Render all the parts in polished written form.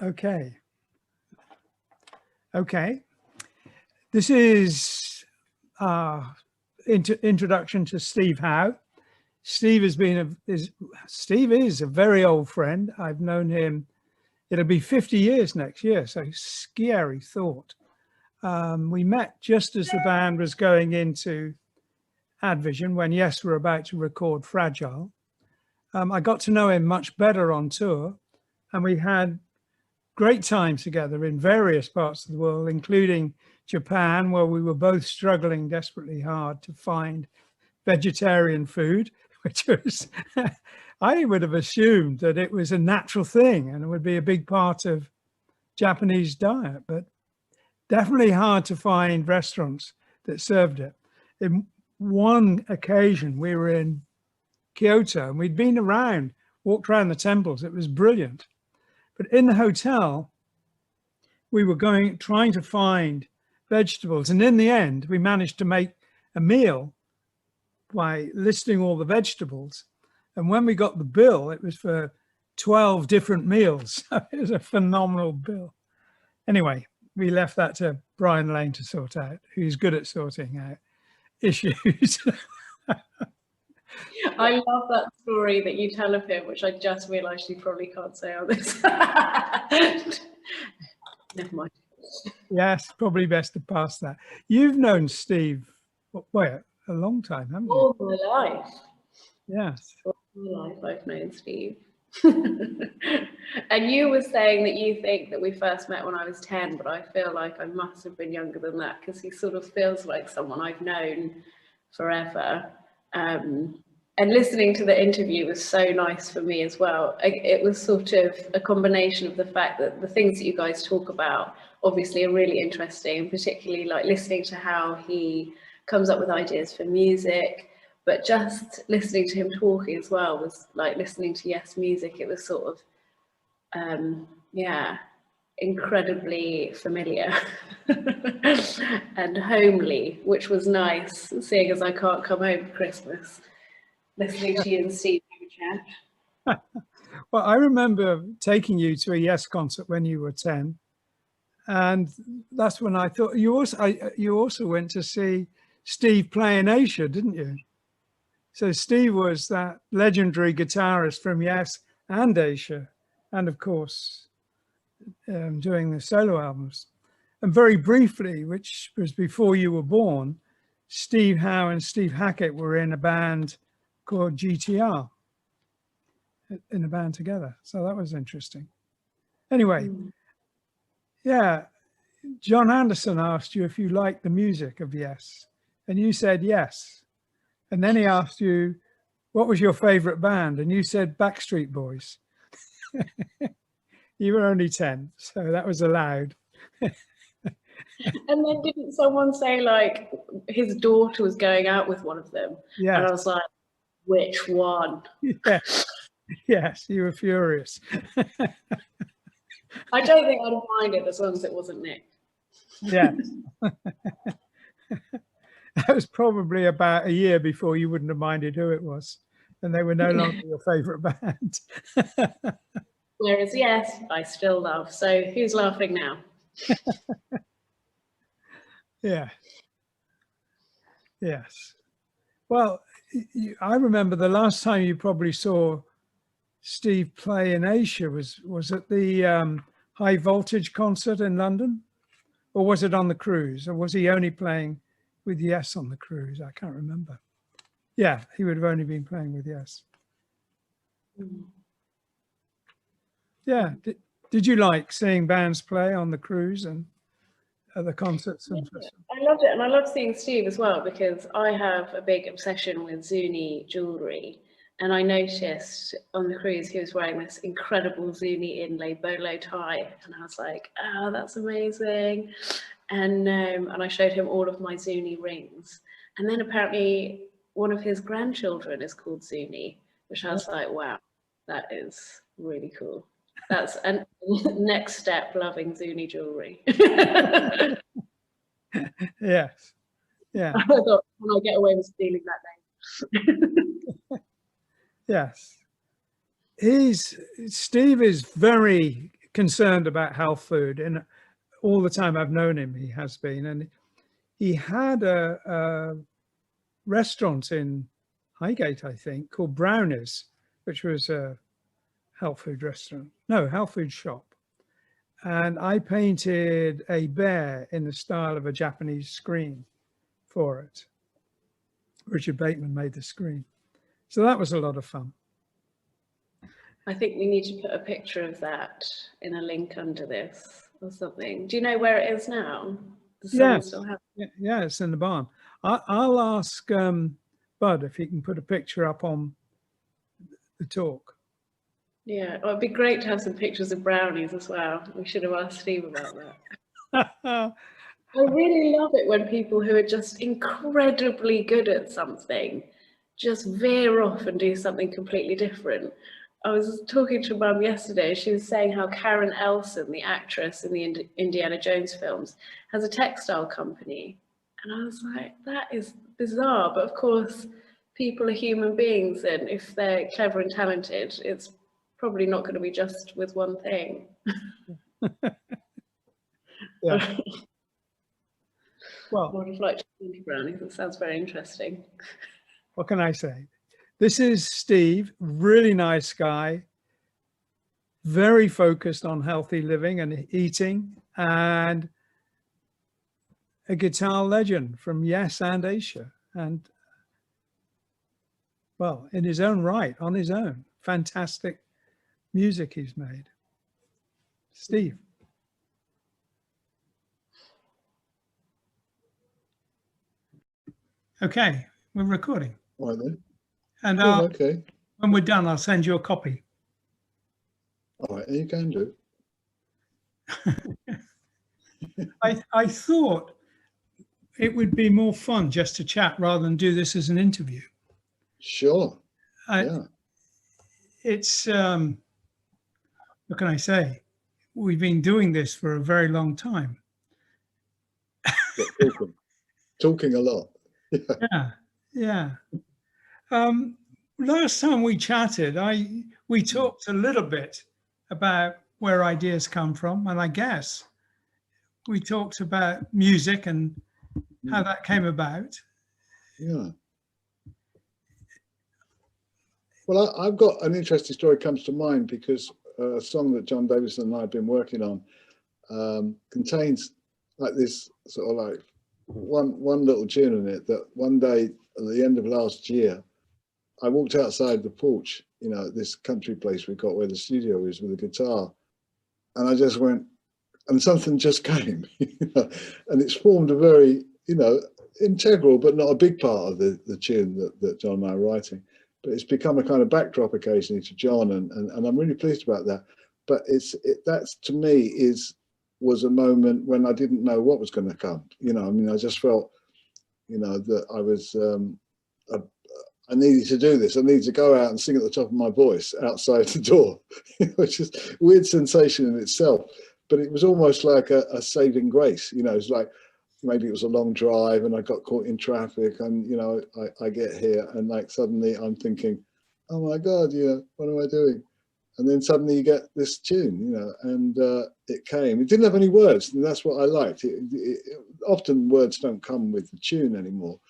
Okay. Okay. This is introduction to Steve Howe. Steve has been Steve is a very old friend. I've known him. It'll be 50 years next year. So scary thought. We met just as the band was going into Advision when Yes were about to record Fragile. I got to know him much better on tour, and we had great time together in various parts of the world, including Japan, where we were both struggling desperately hard to find vegetarian food, which was, I would have assumed that it was a natural thing and it would be a big part of Japanese diet, but definitely hard to find restaurants that served it. In one occasion, we were in Kyoto and we'd been around, walked around the temples. It was brilliant. But in the hotel, we were trying to find vegetables. And in the end, we managed to make a meal by listing all the vegetables. And when we got the bill, it was for 12 different meals. So it was a phenomenal bill. Anyway, we left that to Brian Lane to sort out, who's good at sorting out issues. I love that story that you tell of him, which I just realised you probably can't say on this. Never mind. Yes, probably best to pass that. You've known Steve, wait, a long time, haven't you? All my life. Yes. All my life I've known Steve. And you were saying that you think that we first met when I was 10, but I feel like I must have been younger than that because he sort of feels like someone I've known forever. And listening to the interview was so nice for me as well. It was sort of a combination of the fact that the things that you guys talk about obviously are really interesting, and particularly like listening to how he comes up with ideas for music, but just listening to him talking as well was like listening to Yes music. It was sort of, yeah, incredibly familiar and homely, which was nice, seeing as I can't come home for Christmas. Listening to you and Steve chat. Well, I remember taking you to a Yes concert when you were 10, and that's when I thought you also went to see Steve play in Asia, didn't you? So Steve was that legendary guitarist from Yes and Asia, and of course doing the solo albums. And very briefly, which was before you were born, Steve Howe and Steve Hackett were in a band called GTR, in a band together. So that was interesting. Anyway, yeah, John Anderson asked you if you liked the music of Yes, and you said yes. And then he asked you, what was your favorite band? And you said Backstreet Boys. You were only 10, so that was allowed. And then didn't someone say like his daughter was going out with one of them? Yes. And I was like, which one? Yes, yes, you were furious. I don't think I'd mind it as long as it wasn't Nick. Yes. That was probably about a year before you wouldn't have minded who it was, and they were no longer your favorite band. Whereas Yes, I still love. So who's laughing now? Yeah. Yes. Well, I remember the last time you probably saw Steve play in Asia was at the High Voltage concert in London, or was it on the cruise, or was he only playing with Yes on the cruise? I can't remember. Yeah, he would have only been playing with Yes. Yeah. Did you like seeing bands play on the cruise and at the concerts? And I loved it, and I loved seeing Steve as well because I have a big obsession with Zuni jewellery, and I noticed on the cruise he was wearing this incredible Zuni inlay bolo tie, and I was like, oh, that's amazing. And I showed him all of my Zuni rings, and then apparently one of his grandchildren is called Zuni, which I was like, wow, that is really cool. That's a next step, loving Zuni jewellery. Yes. Yeah. I thought, can I get away with stealing that name? Yes. Steve is very concerned about health food, and all the time I've known him, he has been. And he had a restaurant in Highgate, I think, called Brownies, which was a health food restaurant. No, health food shop. And I painted a bear in the style of a Japanese screen for it. Richard Bateman made the screen. So that was a lot of fun. I think we need to put a picture of that in a link under this or something. Do you know where it is now? Does someone still have it? Yeah, it's in the barn. I'll ask Bud if he can put a picture up on the talk. Yeah, well, it'd be great to have some pictures of brownies as well. We should have asked Steve about that. I really love it when people who are just incredibly good at something just veer off and do something completely different. I was talking to Mum yesterday. She was saying how Karen Elson, the actress in the Indiana Jones films, has a textile company. And I was like, that is bizarre. But of course, people are human beings. And if they're clever and talented, it's probably not going to be just with one thing. Yeah. Well, I would have liked to brownies. That sounds very interesting. What can I say? This is Steve, really nice guy, very focused on healthy living and eating, and a guitar legend from Yes and Asia. And, well, in his own right, on his own, fantastic music he's made. Steve. Okay, we're recording. Right then. And Okay. when we're done, I'll send you a copy. All right, you can do. I thought it would be more fun just to chat rather than do this as an interview. Sure. Yeah. It's, what can I say? We've been doing this for a very long time. Talking a lot. Yeah. Last time we chatted, we talked a little bit about where ideas come from, and I guess we talked about music and how that came about. Yeah. Well, I've got an interesting story comes to mind because a song that John Davison and I have been working on contains like this sort of like one little tune in it that one day at the end of last year, I walked outside the porch, you know, this country place we got where the studio is with a guitar. And I just went, and something just came, you know, and it's formed a very, you know, integral, but not a big part of the tune that John and I are writing. But it's become a kind of backdrop occasionally to John, and I'm really pleased about that. But that's to me was a moment when I didn't know what was going to come. You know, I mean, I just felt, you know, that I was, I needed to do this. I needed to go out and sing at the top of my voice outside the door, which is a weird sensation in itself. But it was almost like a saving grace. You know, it's like maybe it was a long drive and I got caught in traffic, and you know, I get here and like suddenly I'm thinking, oh my God, you know, what am I doing? And then suddenly you get this tune, you know, and it came. It didn't have any words, and that's what I liked. Often words don't come with the tune anymore.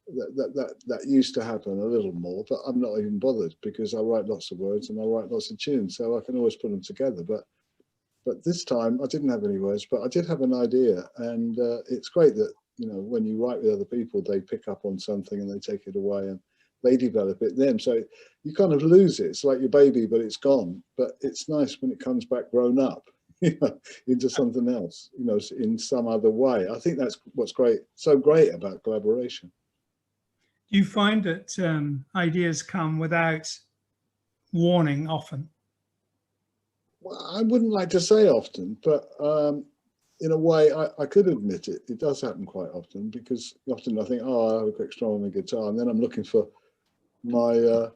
That used to happen a little more, but I'm not even bothered because I write lots of words and I write lots of tunes, so I can always put them together. But this time I didn't have any words, but I did have an idea, and it's great that, you know, when you write with other people, they pick up on something and they take it away and they develop it then. So you kind of lose it. It's like your baby, but it's gone. But it's nice when it comes back grown up, you know, into something else, you know, in some other way. I think that's what's so great about collaboration. Do you find that ideas come without warning often? Well, I wouldn't like to say often, but in a way, I could admit it. It does happen quite often because often I think, oh, I'll have a quick strum on the guitar, and then I'm looking for my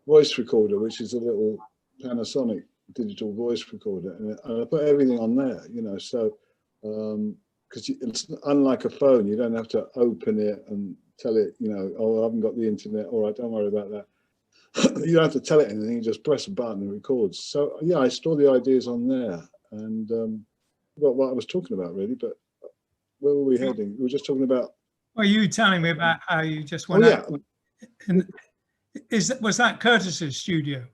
voice recorder, which is a little Panasonic digital voice recorder, and I put everything on there, you know, so because it's unlike a phone, you don't have to open it and tell it, you know, oh, I haven't got the internet, all right, don't worry about that. You don't have to tell it anything, you just press a button and it records. So yeah, I store the ideas on there, and what I was talking about really, but where were we heading? We were just talking about. Well, you were telling me about how you just Oh went yeah, out. And was that Curtis's studio?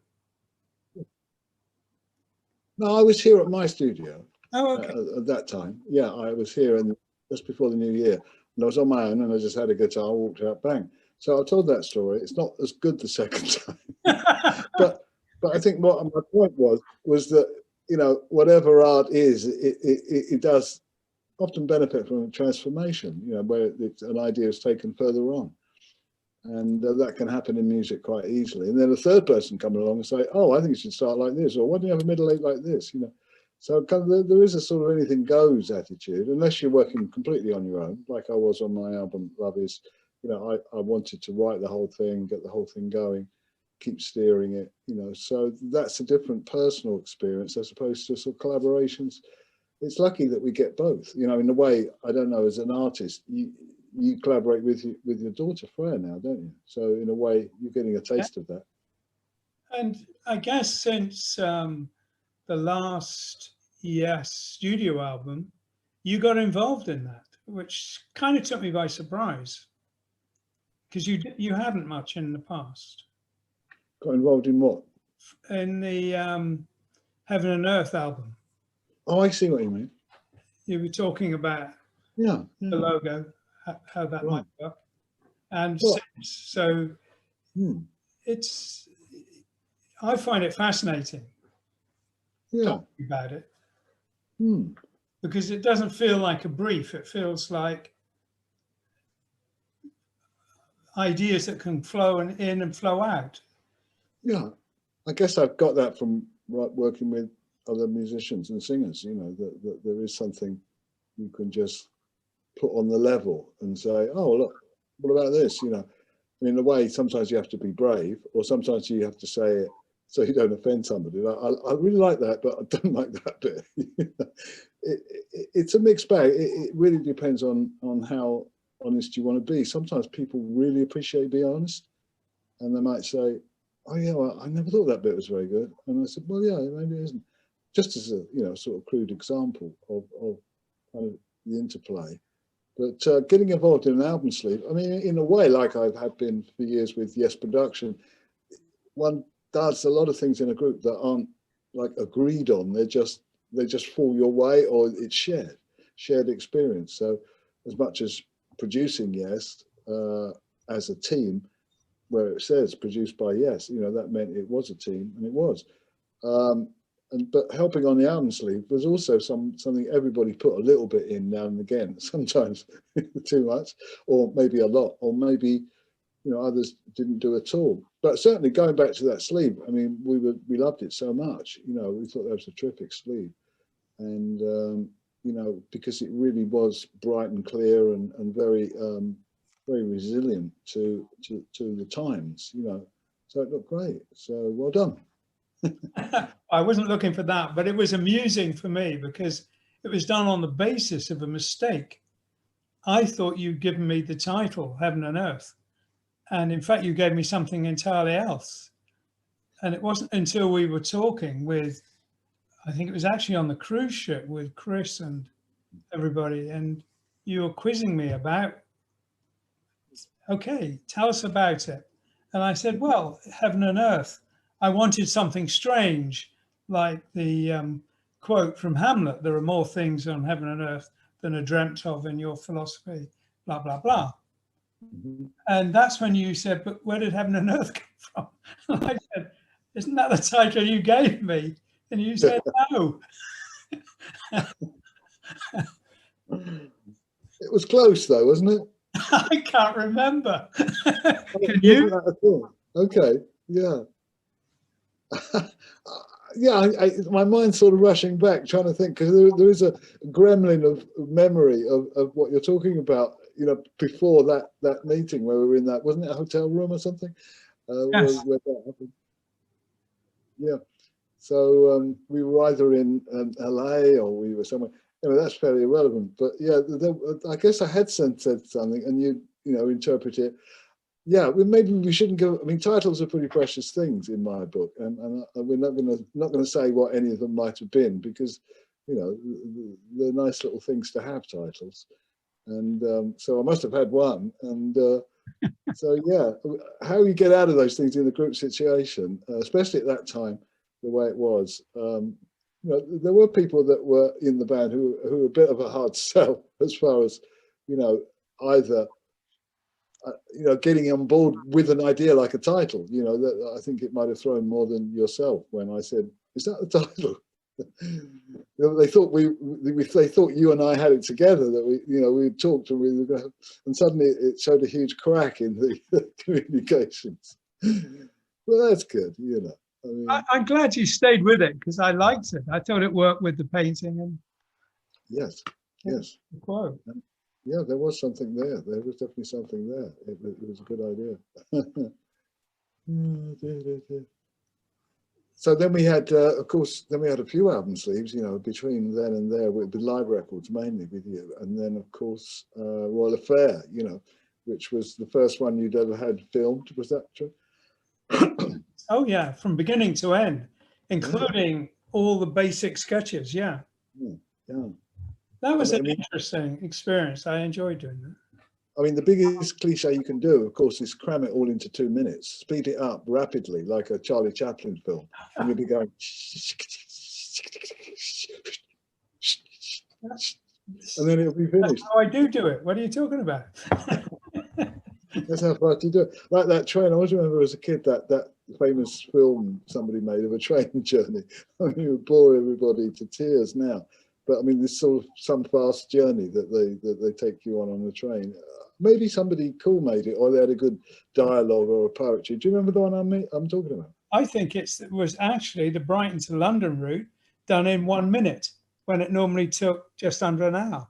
no, I was here at my studio Oh, okay. at that time. Yeah, I was here and just before the new year, and I was on my own, and I just had a guitar, walked out, bang. So I told that story. It's not as good the second time, but I think what my point was that, you know, whatever art is, it does often benefit from a transformation, you know, where an idea is taken further on. And that can happen in music quite easily. And then a third person coming along and say, oh, I think you should start like this, or why don't you have a middle eight like this, you know? So kind of, there is a sort of anything goes attitude, unless you're working completely on your own, like I was on my album, Love Is. You know, I wanted to write the whole thing, get the whole thing going, keep steering it, you know. So that's a different personal experience as opposed to sort of collaborations. It's lucky that we get both, you know, in a way. I don't know, as an artist, you collaborate with your daughter Freya now, don't you? So in a way, you're getting a taste of that. And I guess since the last Yes studio album, you got involved in that, which kind of took me by surprise, because you hadn't much in the past. Got involved in what? In the Heaven and Earth album. Oh, I see what you mean. You were talking about Yeah, the logo, how that might work. And well, so I find it fascinating talking about it, because it doesn't feel like a brief. It feels like ideas that can flow in and flow out. Yeah, I guess I've got that from working with other musicians and singers, you know, that there is something you can just put on the level and say, oh, look, what about this? You know, and in a way, sometimes you have to be brave, or sometimes you have to say it so you don't offend somebody. I really like that, but I don't like that bit. It's a mixed bag. It really depends on how honest you want to be. Sometimes people really appreciate being honest, and they might say, oh yeah, well, I never thought that bit was very good. And I said, well, yeah, maybe it isn't. Just as a, you know, sort of crude example of kind of the interplay. But getting involved in an album sleeve, I mean, in a way, like I've been for years with Yes Production, one does a lot of things in a group that aren't like agreed on. They just fall your way, or it's shared experience. So as much as producing Yes as a team, where it says produced by Yes, you know, that meant it was a team, and it was. But helping on the album sleeve was also something everybody put a little bit in now and again, sometimes too much, or maybe a lot, or maybe, you know, others didn't do at all. But certainly going back to that sleeve, I mean, we loved it so much, you know, we thought that was a terrific sleeve. And, you know, because it really was bright and clear and very, very resilient to the times, you know, so it looked great. So well done. I wasn't looking for that, but it was amusing for me because it was done on the basis of a mistake. I thought you'd given me the title, Heaven and Earth. And in fact, you gave me something entirely else. And it wasn't until we were talking with, I think it was actually on the cruise ship with Chris and everybody, and you were quizzing me about, okay, tell us about it. And I said, well, Heaven and Earth. I wanted something strange, like the quote from Hamlet, there are more things on heaven and earth than are dreamt of in your philosophy, blah, blah, blah. And that's when you said, but where did heaven and earth come from? And I said, isn't that the title you gave me? And you said, no. It was close though, wasn't it? I can't remember. Can you? Okay, yeah. Yeah, my mind's sort of rushing back, trying to think, because there is a gremlin of memory of what you're talking about, you know, before that meeting where we were in that, wasn't it a hotel room or something? Yes. Where that happened. Yeah. So we were either in LA or we were somewhere. Anyway, that's fairly irrelevant. But yeah, I guess I had said something, and you know, interpret it. Yeah, maybe we shouldn't go. I mean, titles are pretty precious things in my book, and we're not going to say what any of them might have been, because you know, they're nice little things to have, titles. And so I must have had one. And so, yeah, how you get out of those things in the group situation, especially at that time, the way it was, you know, there were people that were in the band who were a bit of a hard sell as far as, you know, either, you know, getting on board with an idea like a title, you know, that I think it might have thrown more than yourself when I said, is that the title? They thought they thought you and I had it together, that we, you know, we talked and and suddenly it showed a huge crack in the communications. Well, that's good, you know. I mean, I'm glad you stayed with it because I liked it. I thought it worked with the painting and yes, yes. the quote. Yeah, there was something there. There was definitely something there. It was a good idea. So then we had, of course, then we had a few album sleeves, you know, between then and there with live records mainly with you. And then, of course, Royal Affair, you know, which was the first one you'd ever had filmed. Was that true? Oh, yeah, from beginning to end, including all the basic sketches. Yeah. Yeah. That was an interesting experience. I enjoyed doing that. I mean, the biggest cliche you can do, of course, is cram it all into 2 minutes, speed it up rapidly, like a Charlie Chaplin film, and you'll be going. And then it'll be finished. That's how I do it. What are you talking about? That's how fast you do it. Like that train. I always remember as a kid that famous film somebody made of a train journey. I mean, it would bore everybody to tears now. But I mean, this sort of some fast journey that they take you on a train. Maybe somebody cool made it, or they had a good dialogue or a poetry. Do you remember the one I'm talking about? I think it was actually the Brighton to London route done in 1 minute when it normally took just under an hour.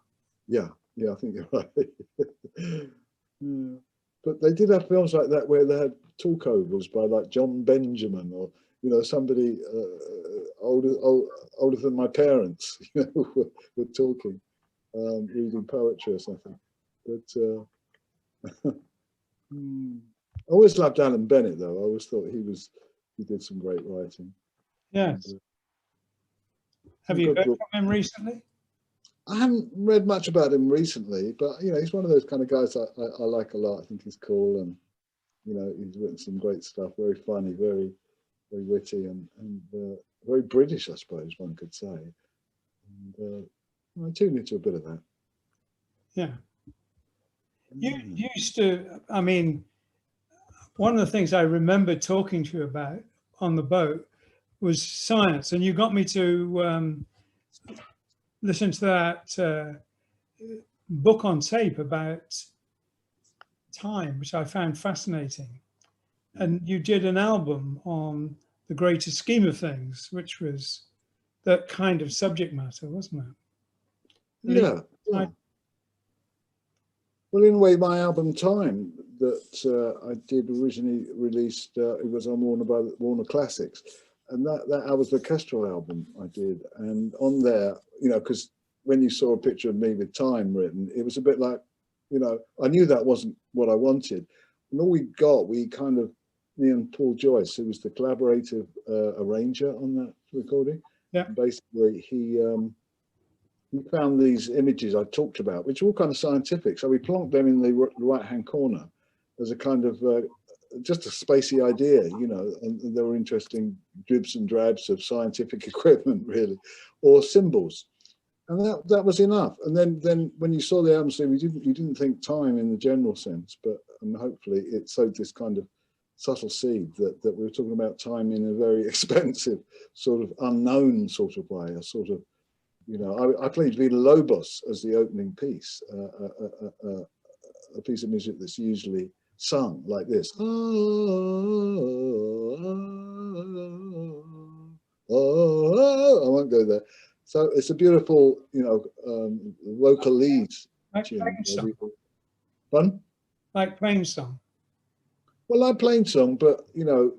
Yeah, I think you're right. Yeah. But they did have films like that where they had talkovers by like John Benjamin or, you know, somebody older than my parents, you know, were talking, reading poetry or something. But I always loved Alan Bennett, though. I always thought he did some great writing. Yes. And, have you heard from him recently? I haven't read much about him recently, but you know, he's one of those kind of guys I like a lot. I think he's cool, and you know, he's written some great stuff. Very funny, very witty, and very British, I suppose one could say. And I tuned into a bit of that. Yeah. You used to. I mean, one of the things I remember talking to you about on the boat was science, and you got me to listen to that book on tape about time, which I found fascinating. And you did an album on the greater scheme of things, which was that kind of subject matter, wasn't it? Yeah. Well, in a way, my album Time that I did originally released, it was on Warner Classics. And that was the orchestral album I did. And on there, you know, because when you saw a picture of me with Time written, it was a bit like, you know, I knew that wasn't what I wanted. And all we kind of, me and Paul Joyce, who was the collaborative arranger on that recording, basically he found these images I talked about, which are all kind of scientific. So we plonked them in the right-hand corner as a kind of just a spacey idea, you know, and there were interesting dribs and drabs of scientific equipment, really, or symbols, and that was enough. And then when you saw the album, so you didn't think time in the general sense, but hopefully it sowed this kind of subtle seed that we were talking about time in a very expensive, sort of unknown sort of way, a sort of, you know, I played Villa Lobos as the opening piece, a piece of music that's usually sung like this. I won't go there. So it's a beautiful, you know, vocal lead. Like Plainsong. Pardon? Like Plainsong. Well, like Plainsong, but you know,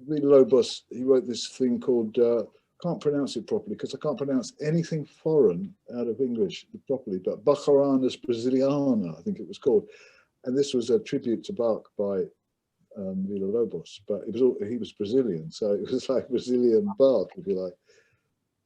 Villa Lobos, he wrote this thing called, can't pronounce it properly because I can't pronounce anything foreign out of English properly, but Baccharanas Brasiliana, I think it was called. And this was a tribute to Bach by Villa Lobos, but he was Brazilian, so it was like Brazilian Bach, if you like.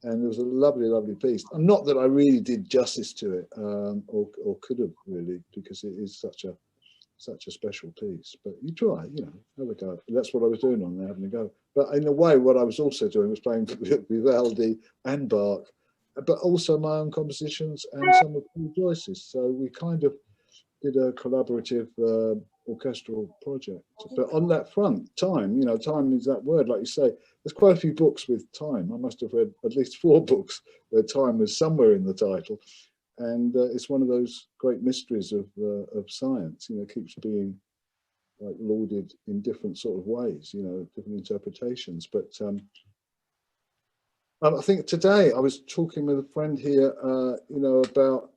and it was a lovely, lovely piece. And not that I really did justice to it, or could have really, because it is such a special piece. But you try, you know, have a go. That's what I was doing on there, having a go. But in a way, what I was also doing was playing Vivaldi and Bach, but also my own compositions and some of Paul Joyce's. So we kind of did a collaborative orchestral project. But on that front, time, you know, time is that word, like you say. There's quite a few books with time. I must have read at least 4 books where time was somewhere in the title. And it's one of those great mysteries of science, you know, keeps being like lauded in different sort of ways, you know, different interpretations. But I think today I was talking with a friend here, you know, about,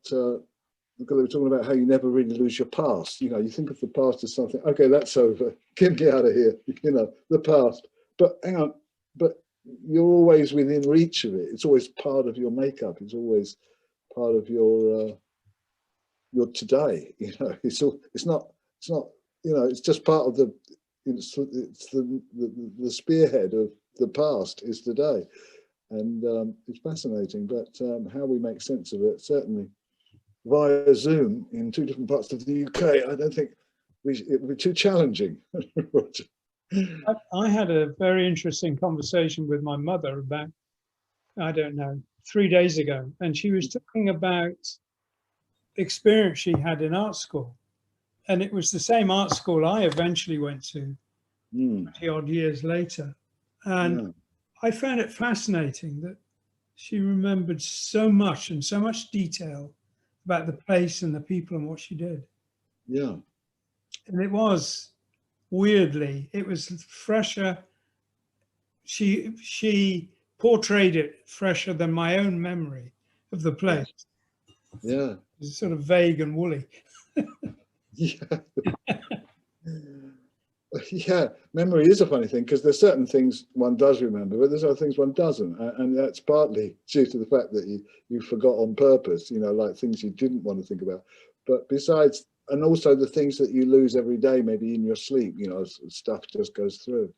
because they were talking about how you never really lose your past. You know, you think of the past as something, okay, that's over, get me out of here, you know, the past. But hang on, but you're always within reach of it. It's always part of your makeup. It's always part of your today. You know, it's not, you know, it's just part of the, it's the spearhead of the past is today. And it's fascinating, but how we make sense of it, certainly via Zoom in 2 different parts of the UK, I don't think it would be too challenging. I had a very interesting conversation with my mother about, I don't know, 3 days ago, and she was talking about experience she had in art school. And it was the same art school I eventually went to 20 odd years later. And yeah. I found it fascinating that she remembered so much and so much detail about the place and the people and what she did. Yeah. And it was, weirdly, it was fresher. She portrayed it fresher than my own memory of the place. Yeah. It's sort of vague and woolly. Yeah. Yeah, memory is a funny thing, because there's certain things one does remember, but there's other things one doesn't, and that's partly due to the fact that you forgot on purpose, you know, like things you didn't want to think about. But besides, and also the things that you lose every day, maybe in your sleep, you know, stuff just goes through.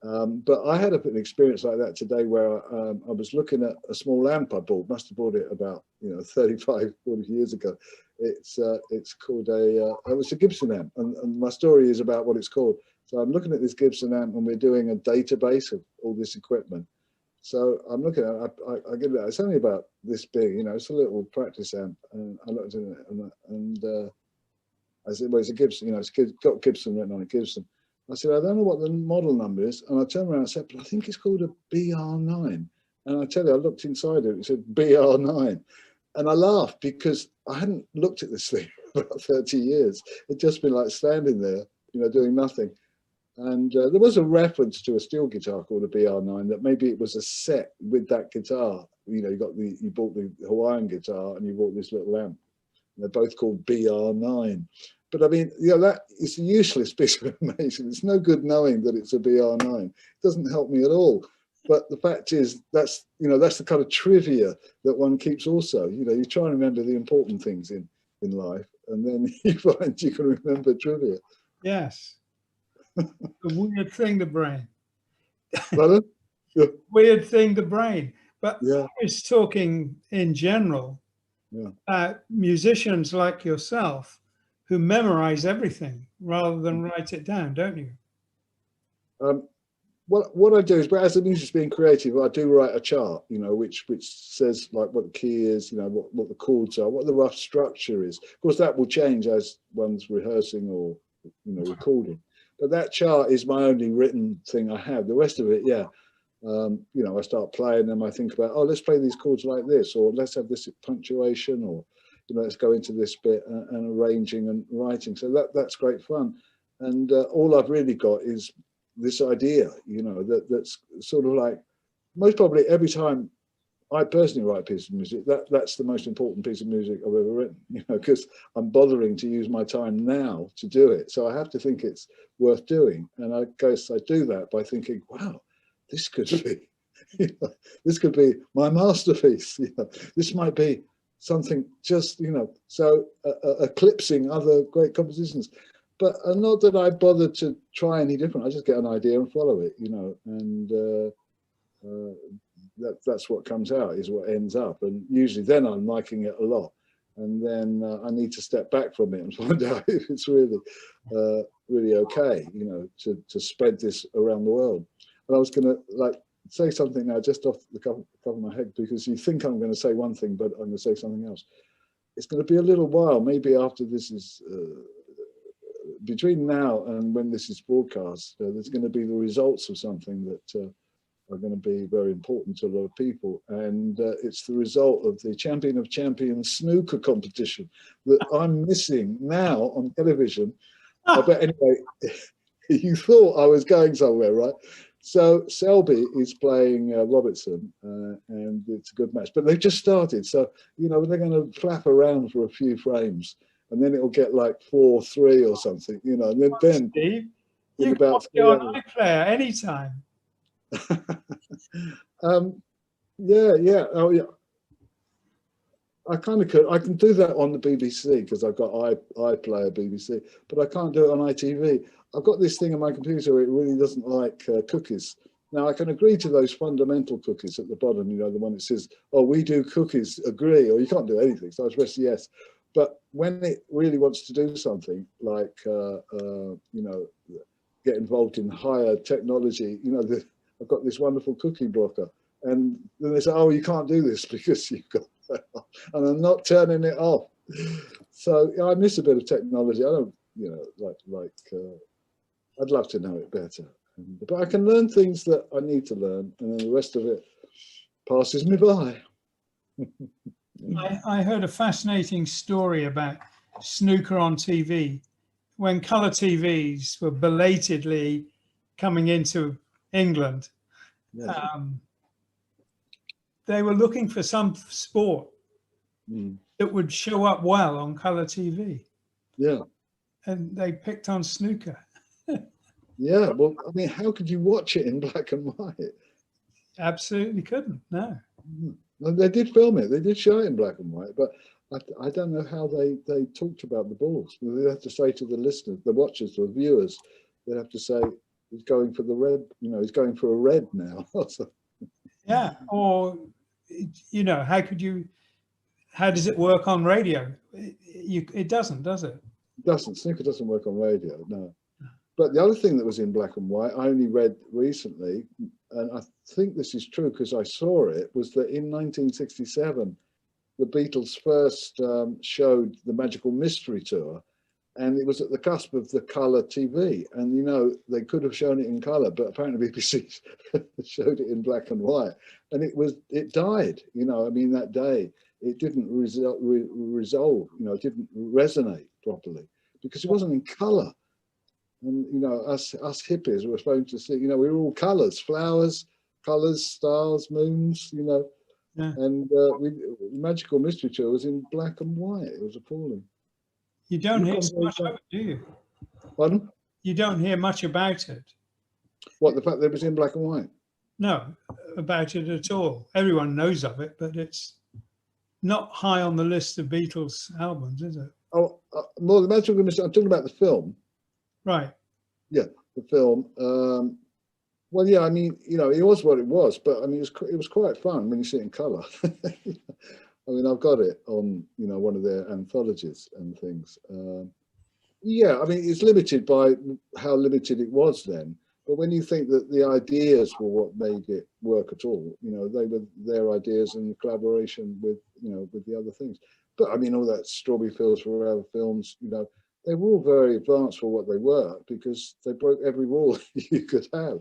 But I had an experience like that today where I was looking at a small lamp I bought, must have bought it about, you know, 35, 40 years ago. It's called it was a Gibson amp, and my story is about what it's called. So I'm looking at this Gibson amp, and we're doing a database of all this equipment. So I'm looking at it, I give it, it's only about this big, you know, it's a little practice amp, and I looked at it, and I said, well, it's a Gibson, you know, it's got Gibson written on it, Gibson. I said, I don't know what the model number is. And I turned around and said, but I think it's called a BR9. And I tell you, I looked inside it said BR9. And I laughed because I hadn't looked at this thing for about 30 years. It'd just been like standing there, you know, doing nothing. And there was a reference to a steel guitar called a BR9, that maybe it was a set with that guitar. You know, you bought the Hawaiian guitar and you bought this little amp. And they're both called BR9. But I mean, you know, that is a useless piece of information. It's no good knowing that it's a BR9. It doesn't help me at all. But the fact is, that's, you know, that's the kind of trivia that one keeps also. You know, you try and remember the important things in life, and then you find you can remember trivia. Yes. The weird thing, the brain. Pardon? Yeah. Weird thing, the brain. But yeah. I was talking in general, musicians like yourself who memorize everything rather than write it down, don't you? What I do is, but as a musician being creative, I do write a chart, you know, which says like what the key is, you know, what the chords are, what the rough structure is. Of course, that will change as one's rehearsing or, you know, recording. But that chart is my only written thing I have. The rest of it, yeah. You know, I start playing them. I think about, oh, let's play these chords like this, or let's have this punctuation, or, you know, let's go into this bit and arranging and writing. So that's great fun. And all I've really got is this idea, you know, that's sort of like, most probably every time I personally write a piece of music, that's the most important piece of music I've ever written, you know, because I'm bothering to use my time now to do it. So I have to think it's worth doing. And I guess I do that by thinking, wow, this could be, you know, this could be my masterpiece. You know, this might be something just, you know, so eclipsing other great compositions. But not that I bother to try any different. I just get an idea and follow it, you know, and that's what comes out, is what ends up. And usually then I'm liking it a lot. And then I need to step back from it and find out if it's really, really okay, you know, to spread this around the world. And I was going to like say something now just off the top of my head, because you think I'm going to say one thing, but I'm going to say something else. It's going to be a little while, maybe after this is, between now and when this is broadcast, there's going to be the results of something that are going to be very important to a lot of people. And it's the result of the Champion of Champions snooker competition that I'm missing now on television. But anyway, you thought I was going somewhere, right? So Selby is playing Robertson, and it's a good match. But they've just started, so you know they're going to flap around for a few frames, and then it'll get like 4-3 or something, you know. And then Steve, in you can about watch it on iPlayer anytime. yeah. Oh yeah. I kind of could. I can do that on the BBC because I've got iPlayer BBC, but I can't do it on ITV. I've got this thing on my computer. It really doesn't like cookies. Now I can agree to those fundamental cookies at the bottom. You know, the one that says, "Oh, we do cookies." Agree, or you can't do anything. So I press yes. But when it really wants to do something, like you know, get involved in higher technology, you know, I've got this wonderful cookie blocker, and then they say, "Oh, you can't do this because you've got," and I'm not turning it off. So yeah, I miss a bit of technology. I don't, you know, like I'd love to know it better, but I can learn things that I need to learn, and then the rest of it passes me by. I heard a fascinating story about snooker on TV when colour TVs were belatedly coming into England. Yeah. They were looking for some sport that would show up well on colour TV. Yeah. And they picked on snooker. Yeah. Well, I mean, how could you watch it in black and white? Absolutely couldn't, no. Well, they did film it. They did show it in black and white, but I don't know how they talked about the balls. They have to say to the listeners, the watchers, the viewers, they have to say he's going for the red. You know, he's going for a red now. Yeah, or you know, how does it work on radio? It doesn't, does it? It doesn't. Snooker doesn't work on radio, no. But the other thing that was in black and white, I only read recently, and I think this is true because I saw it, was that in 1967, the Beatles first showed the Magical Mystery Tour, and it was at the cusp of the colour TV. And, you know, they could have shown it in colour, but apparently BBC showed it in black and white. And it died, you know, I mean, that day. It didn't resolve, you know, it didn't resonate properly because it wasn't in colour. And, you know, us hippies were supposed to see, you know, we were all colours, flowers, colours, stars, moons, you know. Yeah. And Magical Mystery Tour was in black and white. It was appalling. You don't hear so much of it, do you? Pardon? You don't hear much about it. What, the fact that it was in black and white? No, about it at all. Everyone knows of it, but it's not high on the list of Beatles albums, is it? Oh, more the Magical Mystery. I'm talking about the film. Right. Yeah, the film. Well, yeah, I mean, you know, it was what it was, but I mean, it was quite fun when you see it in colour. I mean, I've got it on, you know, one of their anthologies and things. Yeah, I mean, it's limited by how limited it was then. But when you think that the ideas were what made it work at all, you know, they were their ideas in collaboration with, you know, with the other things. But I mean, all that Strawberry Fields Forever films, you know, they were all very advanced for what they were because they broke every rule you could have.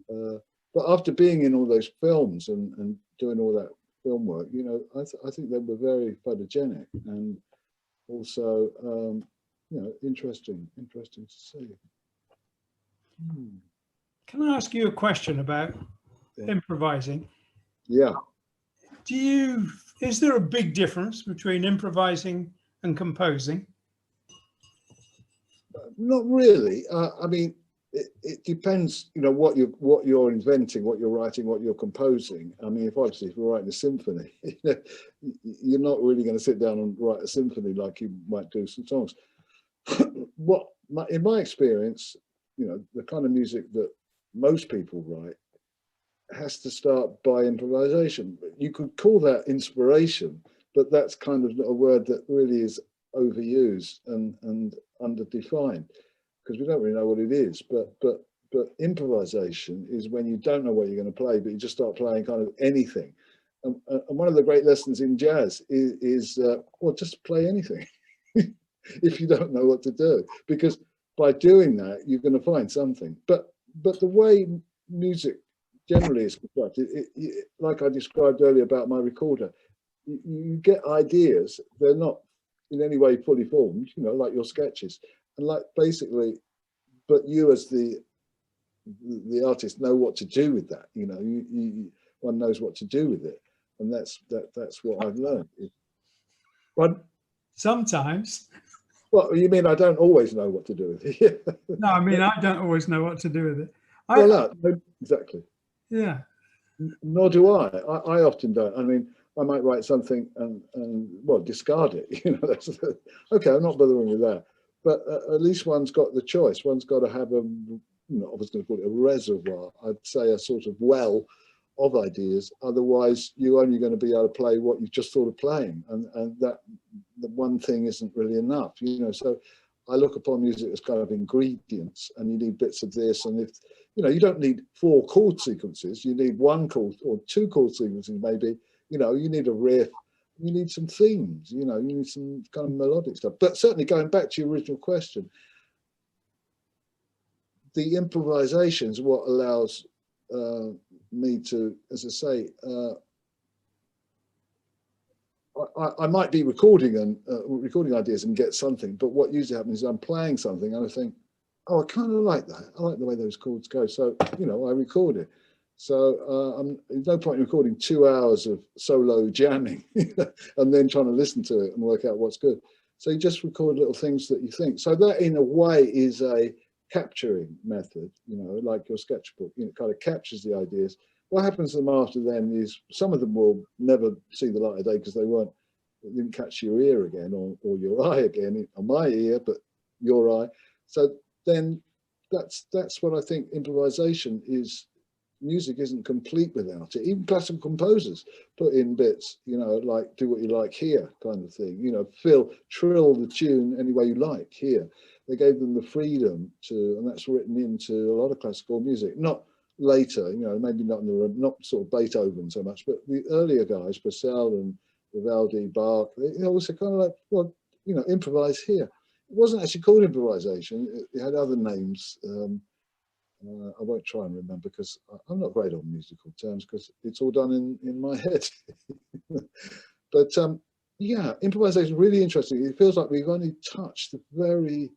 But after being in all those films and doing all that film work, you know, I think they were very photogenic and also, you know, interesting to see. Can I ask you a question about improvising? Yeah. Is there a big difference between improvising and composing? Not really. I mean, it depends, you know, what you're inventing, what you're writing, what you're composing. I mean, if you're writing a symphony, you're not really going to sit down and write a symphony like you might do some songs. In my experience, you know, the kind of music that most people write has to start by improvisation. You could call that inspiration, but that's kind of a word that really is overused and underdefined, because we don't really know what it is. But improvisation is when you don't know what you're going to play, but you just start playing kind of anything. And one of the great lessons in jazz is well, just play anything if you don't know what to do, because by doing that you're going to find something. But the way music generally is constructed, like I described earlier about my recorder, you get ideas. They're not in any way fully formed, you know, like your sketches, and like basically, but you as the artist know what to do with that. You know, one knows what to do with it, and that's what I've learned. But sometimes. Well, you mean I don't always know what to do with it? No, I mean I don't always know what to do with it. Well, no, exactly. Yeah. Nor do I. I often don't. I mean, I might write something and well, discard it. You know, that's okay. I'm not bothering with that. But at least one's got the choice. One's got to have a, you know, I was going to call it a reservoir. I'd say a sort of well of ideas. Otherwise, you're only going to be able to play what you've just thought of playing, and that the one thing isn't really enough. You know, so I look upon music as kind of ingredients, and you need bits of this, and if you know, you don't need 4 chord sequences. You need 1 chord or 2 chord sequences, maybe. You know, you need a riff. You need some themes. You know, you need some kind of melodic stuff. But certainly, going back to your original question, the improvisation is what allows me to, as I say, I might be recording ideas and get something, but what usually happens is I'm playing something and I think, oh, I kind of like that. I like the way those chords go. So, you know, I record it. So there's no point in recording 2 hours of solo jamming and then trying to listen to it and work out what's good. So you just record little things that you think. So that in a way is a capturing method, you know, like your sketchbook, you know, kind of captures the ideas. What happens to them after then is some of them will never see the light of day because they didn't catch your ear again or your eye again, or my ear, but your eye. So then that's what I think improvisation is. Music isn't complete without it. Even classical composers put in bits, you know, like do what you like here kind of thing, you know, trill the tune any way you like here. They gave them the freedom to, and that's written into a lot of classical music, not later, you know, maybe not not sort of Beethoven so much, but the earlier guys, Purcell and Vivaldi, Bach, they also kind of like, well, you know, improvise here. It wasn't actually called improvisation. It had other names. I won't try and remember because I'm not great on musical terms because it's all done in my head. But yeah, improvisation is really interesting. It feels like we've only touched the very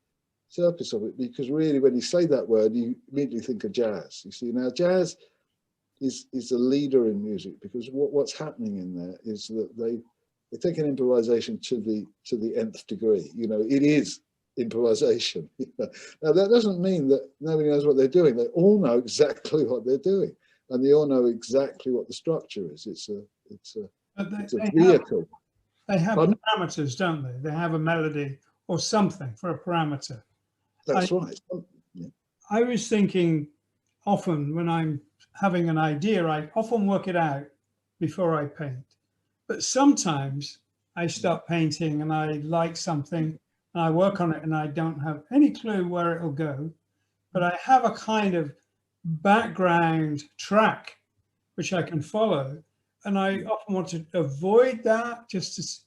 surface of it, because really when you say that word, you immediately think of jazz. You see, now jazz is a leader in music because what's happening in there is that they take an improvisation to the nth degree. You know, it is improvisation. Now that doesn't mean that nobody knows what they're doing. They all know exactly what they're doing, and they all know exactly what the structure is. It's a vehicle. They have parameters, don't they? They have a melody or something for a parameter. That's right. Yeah. I was thinking often when I'm having an idea, I often work it out before I paint. But sometimes I start painting and I like something and I work on it and I don't have any clue where it'll go, but I have a kind of background track which I can follow. And I often want to avoid that, just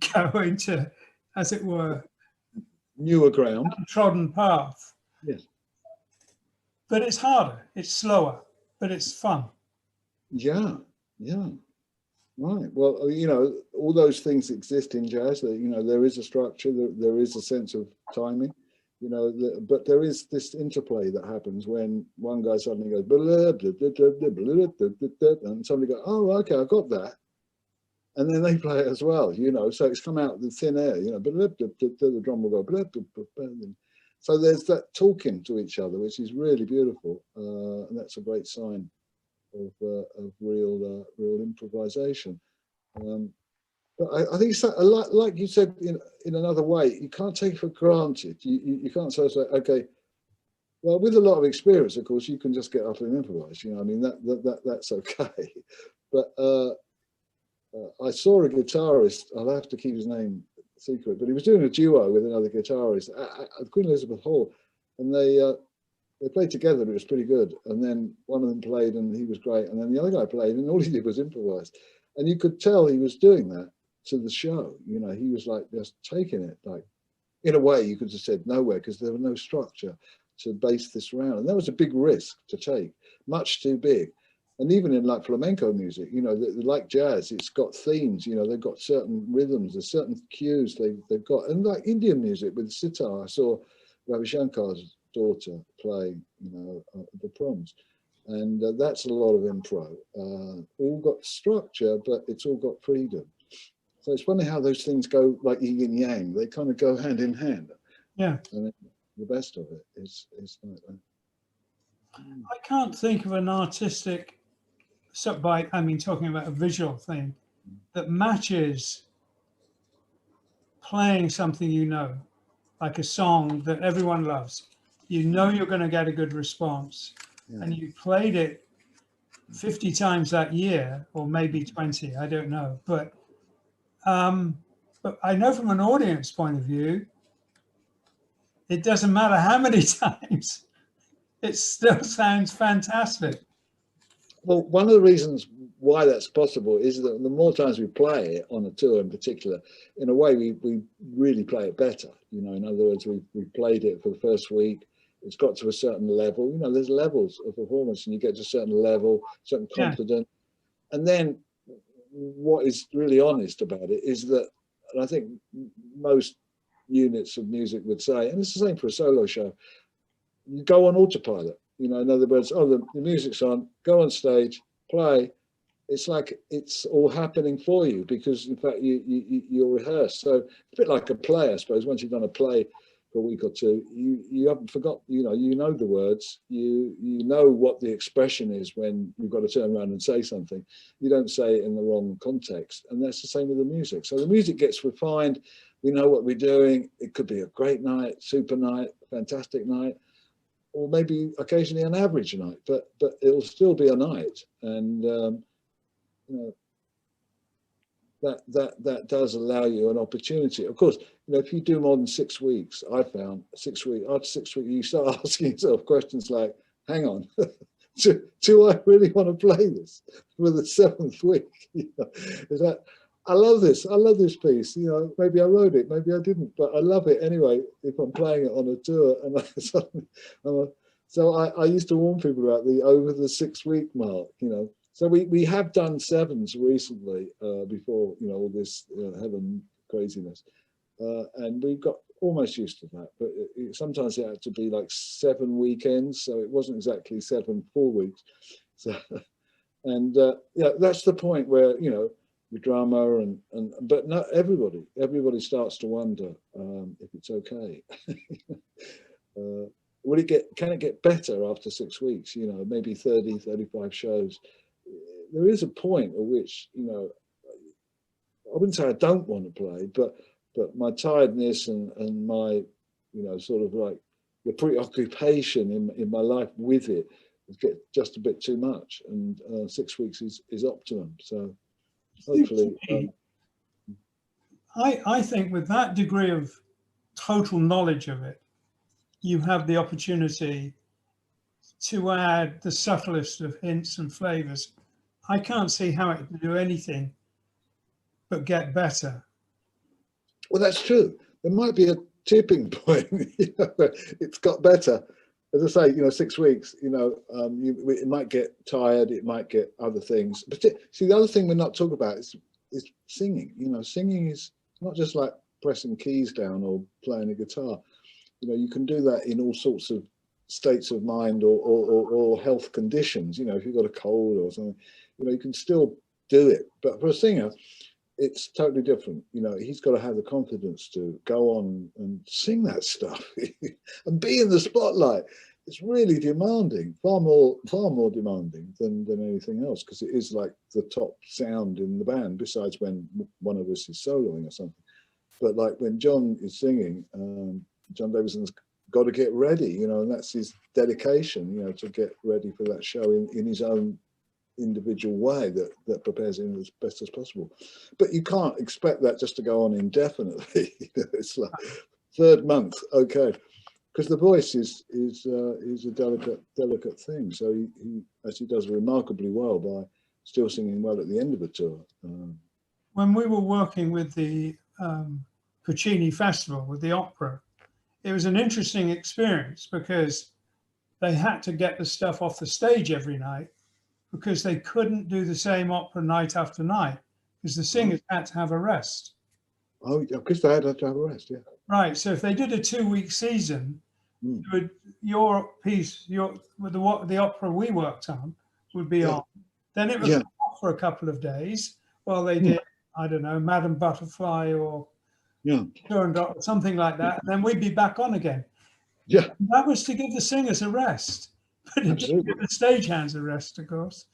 to go into, as it were, newer ground, untrodden path. Yes. But it's harder, it's slower, but it's fun. Yeah, yeah. Right. Well, you know, all those things exist in jazz. You know, there is a structure, there is a sense of timing, you know, but there is this interplay that happens when one guy suddenly goes, blah, blah, blah, blah, blah, blah, blah, and somebody goes, oh, okay, I got that. And then they play it as well, you know, so it's come out of the thin air, you know, blah, blah, blah, blah, the drum will go, blah, blah, blah, blah, blah. So there's that talking to each other, which is really beautiful. And that's a great sign of real improvisation. But I think it's a lot, like you said in another way, you can't take it for granted. You can't sort of say, okay, Well, with a lot of experience, of course, you can just get up and improvise. You know, I mean, that's okay. But I saw a guitarist. I'll have to keep his name secret, but he was doing a duo with another guitarist at Queen Elizabeth Hall, and they played together. It was pretty good. And then one of them played, and he was great. And then the other guy played, and all he did was improvise. And you could tell he was doing that to the show. You know, he was like just taking it, like in a way you could have said nowhere, because there was no structure to base this around. And that was a big risk to take, much too big. And even in like flamenco music, you know, like jazz, it's got themes, you know, they've got certain rhythms, there's certain cues they've got. And like Indian music with sitar, I saw Ravi Shankar's daughter play, you know, at the proms. And that's a lot of improv. All got structure, but it's all got freedom. So it's funny how those things go like yin and yang. They kind of go hand in hand. Yeah. And the best of it is like that. I can't think of an artistic, talking about a visual thing, that matches playing something you know, like a song that everyone loves. You know you're going to get a good response, and you played it 50 times that year, or maybe 20, I don't know. But I know from an audience point of view, it doesn't matter how many times, it still sounds fantastic. Well, one of the reasons why that's possible is that the more times we play it on a tour in particular, in a way we really play it better. You know, in other words, we played it for the first week, it's got to a certain level. You know, there's levels of performance, and you get to a certain level, certain confidence. And then what is really honest about it is that, and I think most units of music would say, and it's the same for a solo show, you go on autopilot. You know, in other words, the music's on, go on stage, play. It's like it's all happening for you, because in fact you'll rehearse. So it's a bit like a play, I suppose. Once you've done a play for a week or two, you haven't forgot. You know the words. You know what the expression is when you've got to turn around and say something. You don't say it in the wrong context, and that's the same with the music. So the music gets refined. We know what we're doing. It could be a great night, super night, fantastic night, or maybe occasionally an average night, but it'll still be a night. And you know, that does allow you an opportunity. Of course, you know, if you do more than 6 weeks, I found 6 weeks, after 6 weeks, you start asking yourself questions like, hang on, do I really want to play this for the 7th week? You know, is that, I love this piece, you know, maybe I wrote it, maybe I didn't, but I love it anyway if I'm playing it on a tour. And so I used to warn people about the over the 6 week mark, you know. So we have done 7s recently before, you know, all this heaven craziness, and we got almost used to that. But sometimes it had to be like 7 weekends, so it wasn't exactly 7 full weeks. So, and yeah, that's the point where, you know, the drama but not everybody starts to wonder if it's okay. Can it get better after 6 weeks? You know, maybe 30, 35 shows. There is a point at which, you know, I wouldn't say I don't want to play, but my tiredness and my, you know, sort of like the preoccupation in my life with it get just a bit too much, and 6 weeks is optimum. So hopefully, I think with that degree of total knowledge of it, you have the opportunity to add the subtlest of hints and flavors. I can't see how it can do anything but get better. Well, that's true. There might be a tipping point. You know, it's got better. As I say, you know, 6 weeks, you know, it might get tired, it might get other things. But see, the other thing we're not talking about is singing. You know, singing is not just like pressing keys down or playing a guitar. You know, you can do that in all sorts of states of mind or health conditions. You know, if you've got a cold or something, you know, you can still do it. But for a singer, it's totally different. You know, he's got to have the confidence to go on and sing that stuff and be in the spotlight. It's really demanding, far more demanding than anything else, because it is like the top sound in the band, besides when one of us is soloing or something. But like when John is singing, John Davison's got to get ready, you know, and that's his dedication, you know, to get ready for that show in his own individual way that prepares him as best as possible. But you can't expect that just to go on indefinitely. You know, it's like third month, okay, because the voice is a delicate thing. So he actually does remarkably well by still singing well at the end of a tour. When we were working with the Puccini Festival, with the opera, it was an interesting experience because they had to get the stuff off the stage every night because they couldn't do the same opera night after night because the singers had to have a rest. Oh, because they had to have a rest, yeah. Right. So if they did a 2-week season, your piece, the opera we worked on would be on. Then it would come off for a couple of days while they did, I don't know, Madame Butterfly or something like that. And then we'd be back on again. Yeah. And that was to give the singers a rest, but it didn't give the stagehands a rest, of course.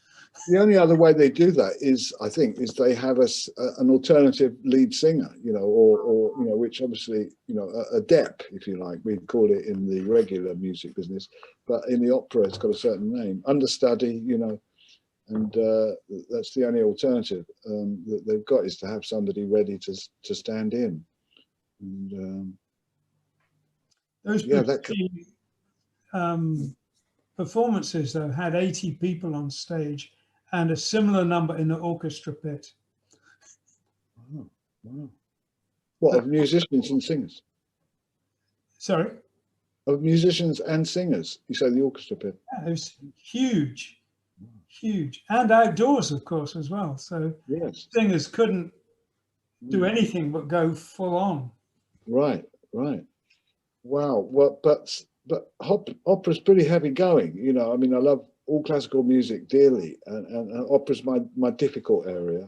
The only other way they do that is, I think, is they have an alternative lead singer, you know, or you know, which obviously, you know, a dep, if you like, we'd call it in the regular music business, but in the opera, it's got a certain name, understudy, you know, and that's the only alternative that they've got, is to have somebody ready to stand in. And those performances, though, had 80 people on stage and a similar number in the orchestra pit. Wow, wow. What, of musicians and singers? Sorry? Of musicians and singers, you say the orchestra pit? Yeah, it was huge, huge. And outdoors, of course, as well. So singers couldn't do anything but go full on. Right, right. Wow. Well, but opera's pretty heavy going, you know. I mean, I love all classical music dearly, and opera's my difficult area.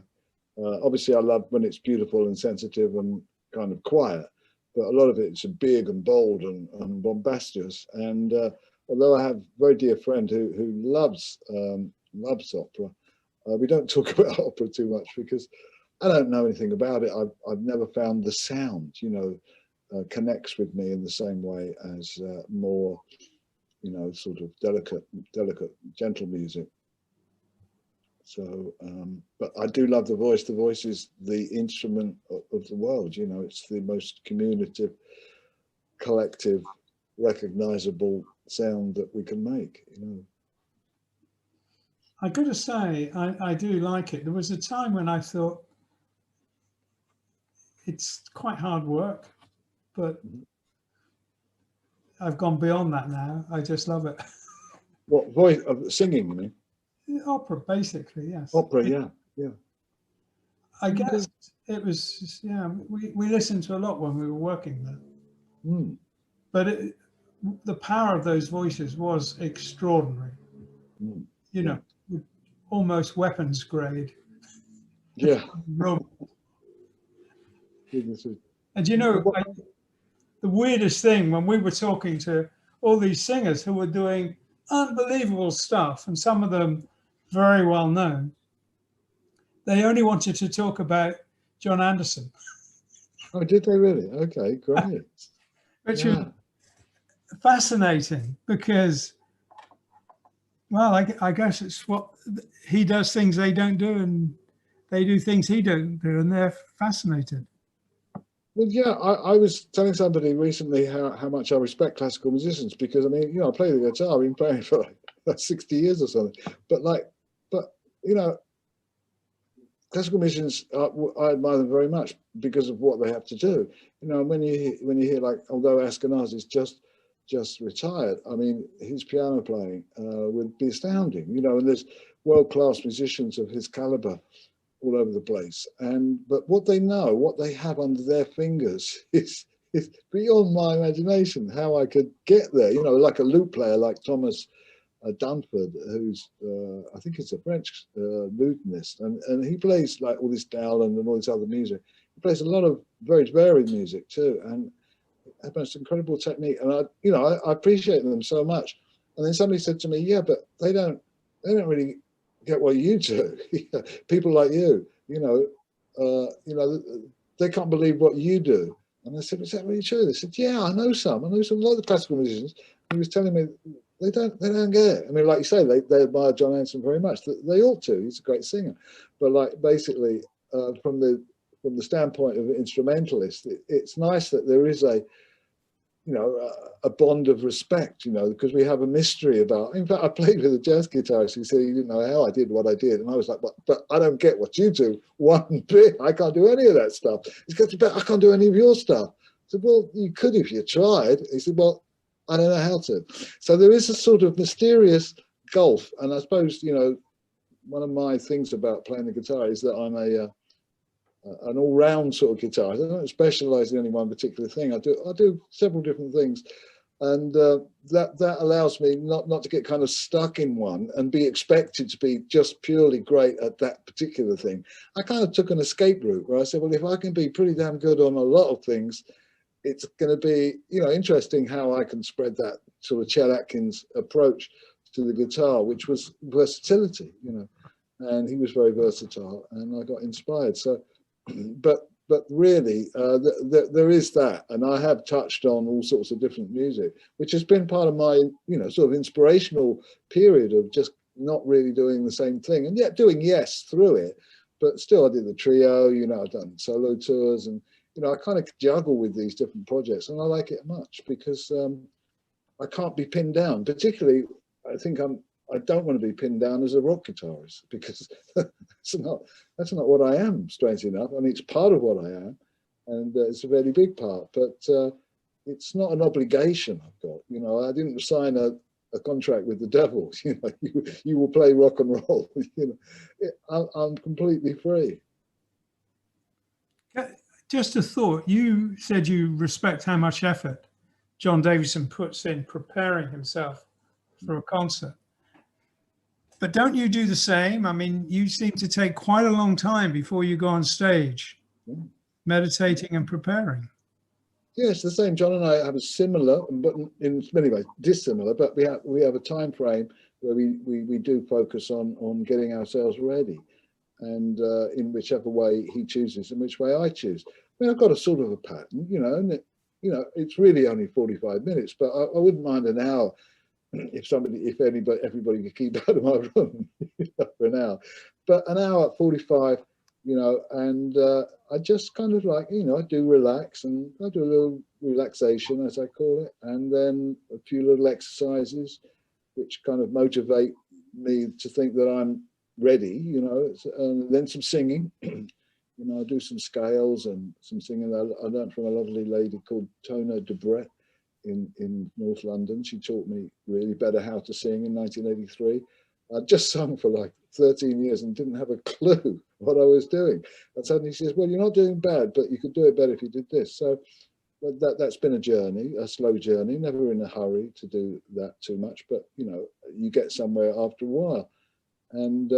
Obviously, I love when it's beautiful and sensitive and kind of quiet, but a lot of it's big and bold and bombastious. And although I have a very dear friend who loves opera, we don't talk about opera too much because I don't know anything about it. I've never found the sound, you know, connects with me in the same way as more, you know, sort of delicate, gentle music. So, but I do love the voice. The voice is the instrument of the world. You know, it's the most communicative, collective, recognizable sound that we can make. You know. I got to say, I do like it. There was a time when I thought it's quite hard work, but I've gone beyond that now. I just love it. What voice of singing, you mean? Opera, basically, yes. Opera, yeah. I guess it was, we listened to a lot when we were working there. But the power of those voices was extraordinary. You know, almost weapons grade. Yeah. And you know, the weirdest thing, when we were talking to all these singers who were doing unbelievable stuff, and some of them very well known, they only wanted to talk about John Anderson. Oh, did they really? Okay, great. Which was fascinating because, well, I guess it's what he does, things they don't do, and they do things he don't do, and they're fascinated. Well, yeah, I was telling somebody recently how much I respect classical musicians because, I mean, you know, I play the guitar, I've been playing for like 60 years or something. But you know, classical musicians, I admire them very much because of what they have to do. You know, when you hear like, although Ashkenazi's just retired, I mean, his piano playing would be astounding. You know, and there's world-class musicians of his caliber all over the place, but what they know, what they have under their fingers is beyond my imagination. How I could get there, you know, like a lute player like Thomas Dunford, who's I think he's a French lutenist, and he plays like all this Dowland and all this other music. He plays a lot of very varied music too, and has most incredible technique. And I appreciate them so much. And then somebody said to me, "Yeah, but they don't really get what you do. People like you, you know, they can't believe what you do." And I said, "Is that really true?" They said, "Yeah, I know some. A lot of the classical musicians." He was telling me they don't get it. I mean, like you say, they admire John Anderson very much. They ought to. He's a great singer, but like basically from the standpoint of an instrumentalist, it's nice that there is a a bond of respect, because we have a mystery about. In fact, I played with a jazz guitarist who said he didn't know how I did what I did, and I was like, "But I don't get what you do one bit. I can't do any of that stuff." He goes, "But I can't do any of your stuff." I said, "Well, you could if you tried." He said, "Well, I don't know how to." So there is a sort of mysterious gulf, and I suppose one of my things about playing the guitar is that I'm an all-round sort of guitarist. I don't specialize in any one particular thing. I do several different things, and that allows me not to get kind of stuck in one and be expected to be just purely great at that particular thing. I kind of took an escape route where I said, well, if I can be pretty damn good on a lot of things, it's going to be interesting how I can spread that sort of Chet Atkins approach to the guitar, which was versatility, and he was very versatile, and I got inspired. So. But really, there is that, and I have touched on all sorts of different music, which has been part of my, sort of inspirational period of just not really doing the same thing, and yet doing yes through it. But still, I did the trio, I've done solo tours, and I kind of juggle with these different projects, and I like it much because I can't be pinned down. Particularly, I think I don't want to be pinned down as a rock guitarist because that's not what I am, strangely enough. I mean, it's part of what I am, and it's a very big part, but it's not an obligation I've got. I didn't sign a contract with the devil. You will play rock and roll. I'm completely free. Just a thought. You said you respect how much effort John Davison puts in preparing himself for a concert. But don't you do the same? I mean, you seem to take quite a long time before you go on stage, meditating and preparing. Yes, the same. John and I have a similar, but in many ways dissimilar. But we have a time frame where we do focus on getting ourselves ready, and in whichever way he chooses, in which way I choose. I mean, I've got a sort of a pattern, and it's really only 45 minutes, but I wouldn't mind an hour. If everybody could keep out of my room for an hour, but an hour at 45, and I just kind of like, I do relax, and I do a little relaxation, as I call it, and then a few little exercises, which kind of motivate me to think that I'm ready, and then some singing. I do some scales and some singing. I learned from a lovely lady called Tona Debret in North London. She taught me really better how to sing in 1983. I just sung for like 13 years and didn't have a clue what I was doing. And suddenly she says, well, you're not doing bad, but you could do it better if you did this. So that's been a journey, a slow journey, never in a hurry to do that too much, but you get somewhere after a while. And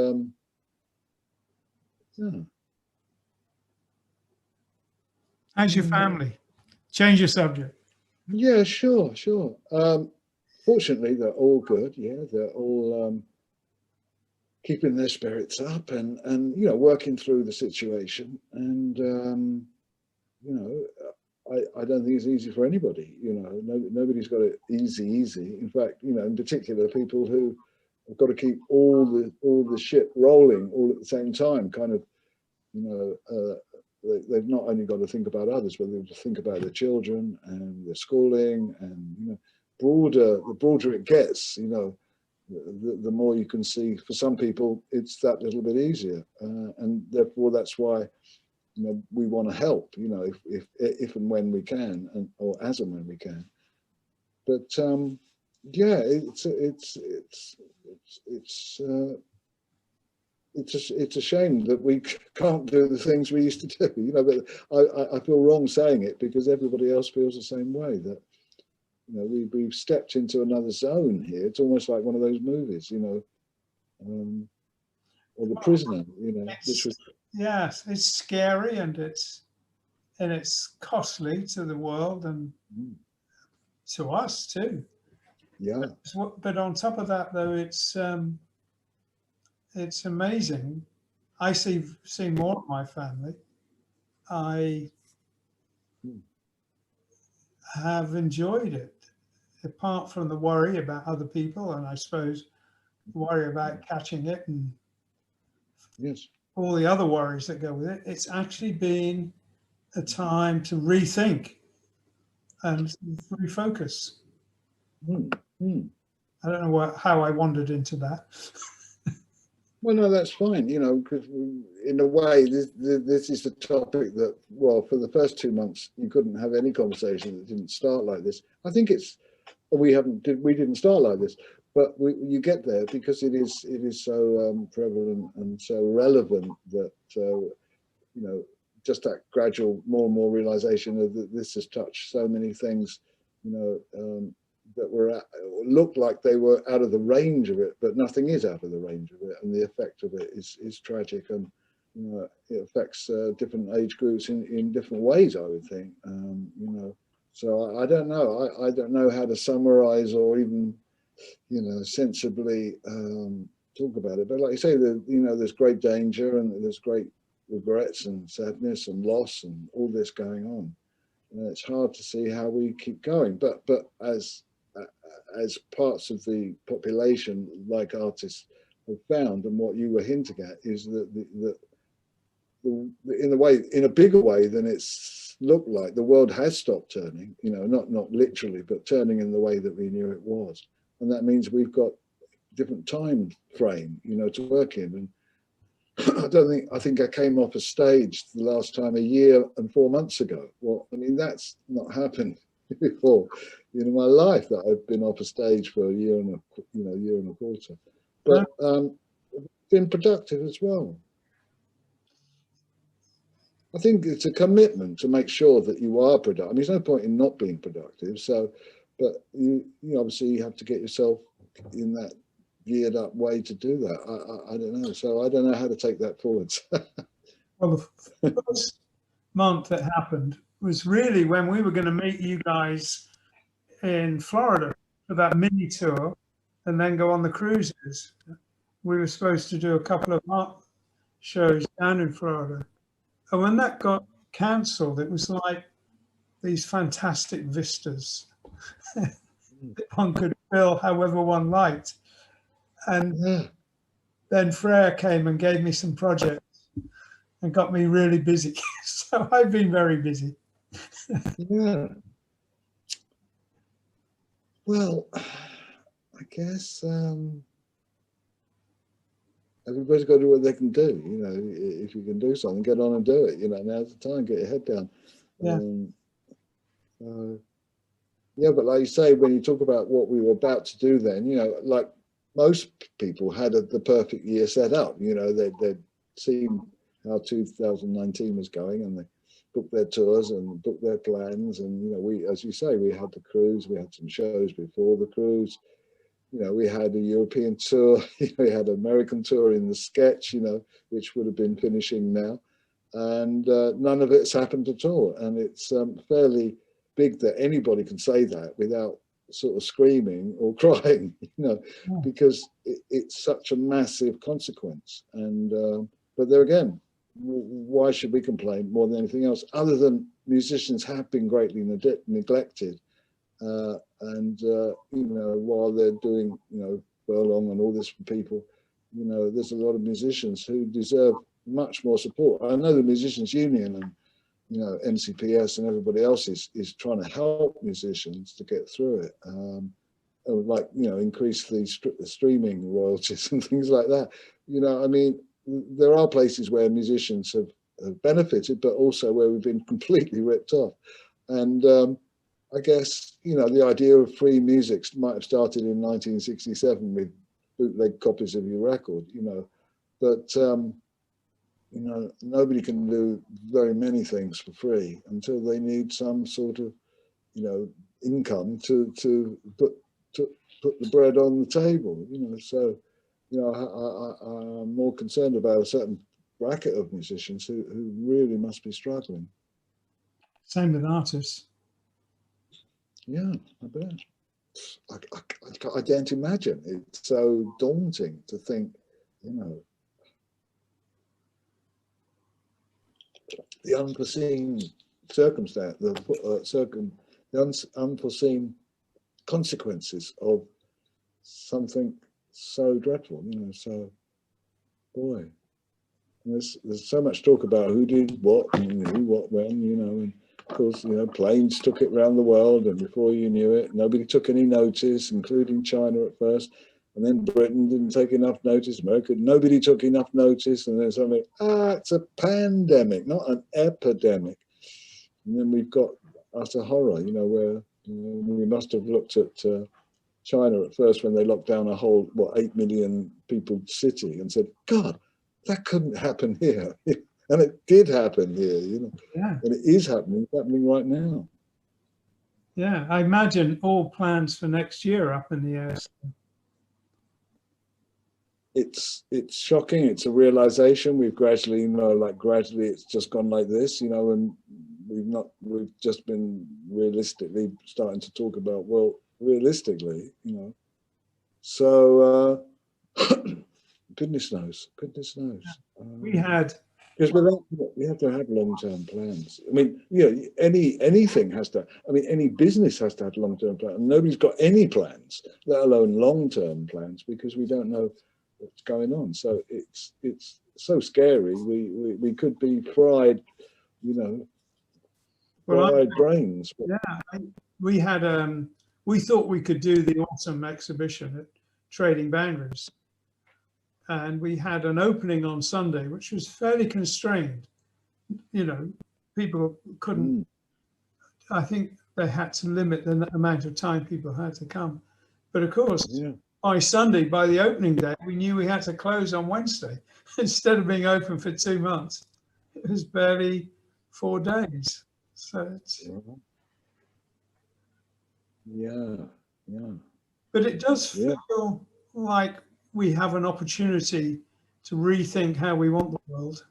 yeah. How's your family? Change your subject. Yeah, sure. Fortunately, they're all good. Yeah, they're all keeping their spirits up and working through the situation. And I don't think it's easy for anybody. Nobody's got it easy. In fact, in particular, people who have got to keep all the shit rolling all at the same time. Kind of, they've not only got to think about others, but they've got to think about their children and their schooling, and the broader it gets, the more you can see. For some people, it's that little bit easier, and therefore that's why we want to help. If and when we can, or as and when we can. But yeah, it's a shame that we can't do the things we used to do, but I feel wrong saying it because everybody else feels the same way, that we've stepped into another zone here. It's almost like one of those movies, or The Prisoner, which was, yes, it's scary, and it's costly to the world and to us too. Yeah. But on top of that, though, it's amazing. I see more of my family. I have enjoyed it, apart from the worry about other people, and I suppose worry about catching it and Yes. all the other worries that go with it. It's actually been a time to rethink and refocus. Mm, mm. I don't know how I wandered into that. Well, no, that's fine, you know, because in a way, this is the topic that, well, for the first 2 months, you couldn't have any conversation that didn't start like this. I think it's, we didn't start like this, but you get there because it is so prevalent and so relevant that, you know, just that gradual more and more realization of that this has touched so many things, you know, that looked like they were out of the range of it, but nothing is out of the range of it, and the effect of it is tragic, and you know, it affects different age groups in different ways, I would think. You know, so I don't know. I don't know how to summarize or even, you know, sensibly talk about it. But like you say, you know, there's great danger and there's great regrets and sadness and loss and all this going on. And it's hard to see how we keep going. But as parts of the population, like artists have found, and what you were hinting at, is that in a bigger way than it's looked like, the world has stopped turning. You know, not literally, but turning in the way that we knew it was, and that means we've got different time frame, you know, to work in. And I think I came off a stage the last time a year and 4 months ago. Well, I mean, that's not happened before in my life, that I've been off a stage for a year and a quarter. But been productive as well. I think it's a commitment to make sure that you are productive. I mean, there's no point in not being productive. So, but you obviously you have to get yourself in that geared up way to do that. I don't know. So I don't know how to take that forwards. Well, the first month that happened was really when we were going to meet you guys in Florida for that mini tour and then go on the cruises. We were supposed to do a couple of art shows down in Florida. And when that got cancelled, it was like these fantastic vistas that one could fill however one liked. And Yeah. then Freya came and gave me some projects and got me really busy. So I've been very busy. Yeah. Well, I guess everybody's got to do what they can do. You know, if you can do something, get on and do it. You know, now's the time. Get your head down. Yeah. Yeah, but like you say, when you talk about what we were about to do, then, you know, like most people had the perfect year set up. You know, they'd seen how 2019 was going, and they booked their tours and booked their plans. And you know, we, as you say, we had the cruise. We had some shows before the cruise. You know, we had a European tour. We had an American tour in the sketch. You know, which would have been finishing now, and none of it's happened at all. And it's fairly big that anybody can say that without sort of screaming or crying, you know, because it's such a massive consequence. And but there again, why should we complain more than anything else, other than musicians have been greatly neglected, and you know, while they're doing, you know, furlong and all this for people, you know, there's a lot of musicians who deserve much more support. I know the Musicians Union and, you know, NCPS and everybody else is trying to help musicians to get through it, like, you know, increase the streaming royalties and things like that. You know, I mean, there are places where musicians have benefited, but also where we've been completely ripped off. And I guess, you know, the idea of free music might have started in 1967 with bootleg copies of your record, you know, but you know, nobody can do very many things for free until they need some sort of, you know, income to put the bread on the table, you know. So, you know, I'm more concerned about a certain bracket of musicians who really must be struggling. Same with artists. Yeah, I bet. I can't imagine. It's so daunting to think, you know, the unforeseen circumstance, the the unforeseen consequences of something so dreadful, you know. So, boy, there's so much talk about who did what and who what when, you know. And of course, you know, planes took it around the world, and before you knew it, nobody took any notice, including China at first. And then Britain didn't take enough notice. America, nobody took enough notice. And then something, it's a pandemic, not an epidemic. And then we've got utter horror, you know, where we must have looked at China at first when they locked down a whole, 8 million people city and said, God, that couldn't happen here. And it did happen here, you know. Yeah. And it is happening right now. Yeah, I imagine all plans for next year up in the air. It's shocking. It's a realization. We've gradually, you know, gradually it's just gone like this, you know, and we've just been realistically starting to talk about, well, realistically, you know. So goodness knows. We had, because we have to have long-term plans. I mean, you know, anything has to. I mean, any business has to have long-term plans. And nobody's got any plans, let alone long-term plans, because we don't know what's going on. So it's so scary. We could be fried, you know, fried brains. Yeah, we had we thought we could do the autumn exhibition at Trading Boundaries, and we had an opening on Sunday, which was fairly constrained. You know, people couldn't. I think they had to limit the amount of time people had to come. But of course, by Sunday, by the opening day, we knew we had to close on Wednesday instead of being open for 2 months. It was barely 4 days. So it's yeah. But it does feel like we have an opportunity to rethink how we want the world.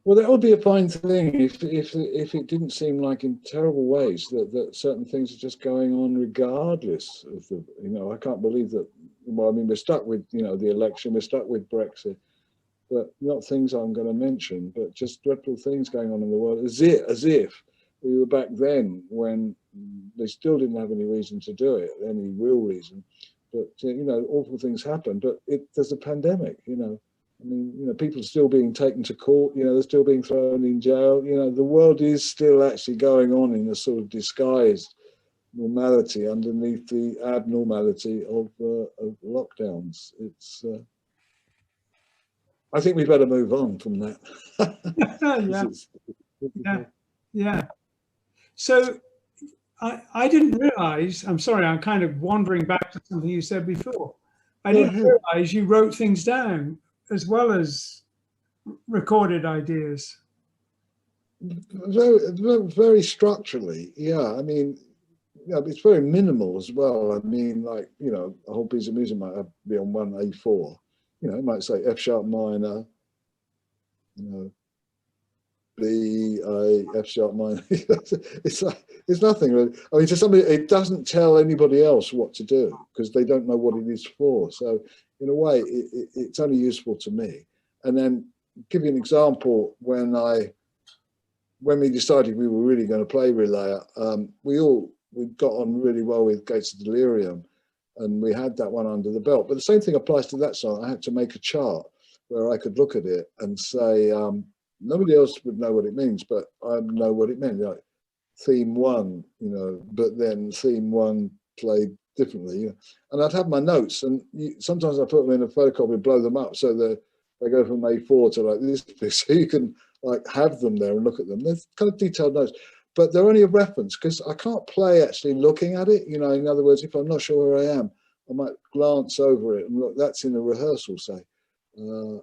Well, that would be a fine thing if it didn't seem like in terrible ways that certain things are just going on regardless of the, you know. I can't believe that. Well, I mean, we're stuck with, you know, the election, we're stuck with Brexit, but not things I'm going to mention, but just dreadful things going on in the world, as if we were back then when they still didn't have any reason to do it, any real reason. But, you know, awful things happen, but there's a pandemic, you know. I mean, you know, people are still being taken to court, you know, they're still being thrown in jail. You know, the world is still actually going on in a sort of disguised normality underneath the abnormality of lockdowns. It's, I think we better move on from that. Yeah. So I didn't realize, I'm sorry, I'm kind of wandering back to something you said before. I didn't realize you wrote things down as well as recorded ideas. Very structurally, yeah. I mean, yeah, it's very minimal as well. I mean, like, you know, a whole piece of music might be on one A4. You know, it might say F sharp minor, you know, B, A, F sharp minor. It's nothing really. I mean, to somebody, it doesn't tell anybody else what to do because they don't know what it is for. So in a way, it's only useful to me. And then give you an example, when we decided we were really going to play Relayer, we got on really well with Gates of Delirium, and we had that one under the belt. But the same thing applies to that song. I had to make a chart where I could look at it and say, nobody else would know what it means, but I know what it meant. Like theme 1, you know, but then theme 1 played differently. You know? And I'd have my notes, and sometimes I put them in a photocopy, blow them up, so they go from A4 to like this, so you can like have them there and look at them. They're kind of detailed notes, but they're only a reference because I can't play actually looking at it. You know, in other words, if I'm not sure where I am, I might glance over it and look. That's in a rehearsal, say. And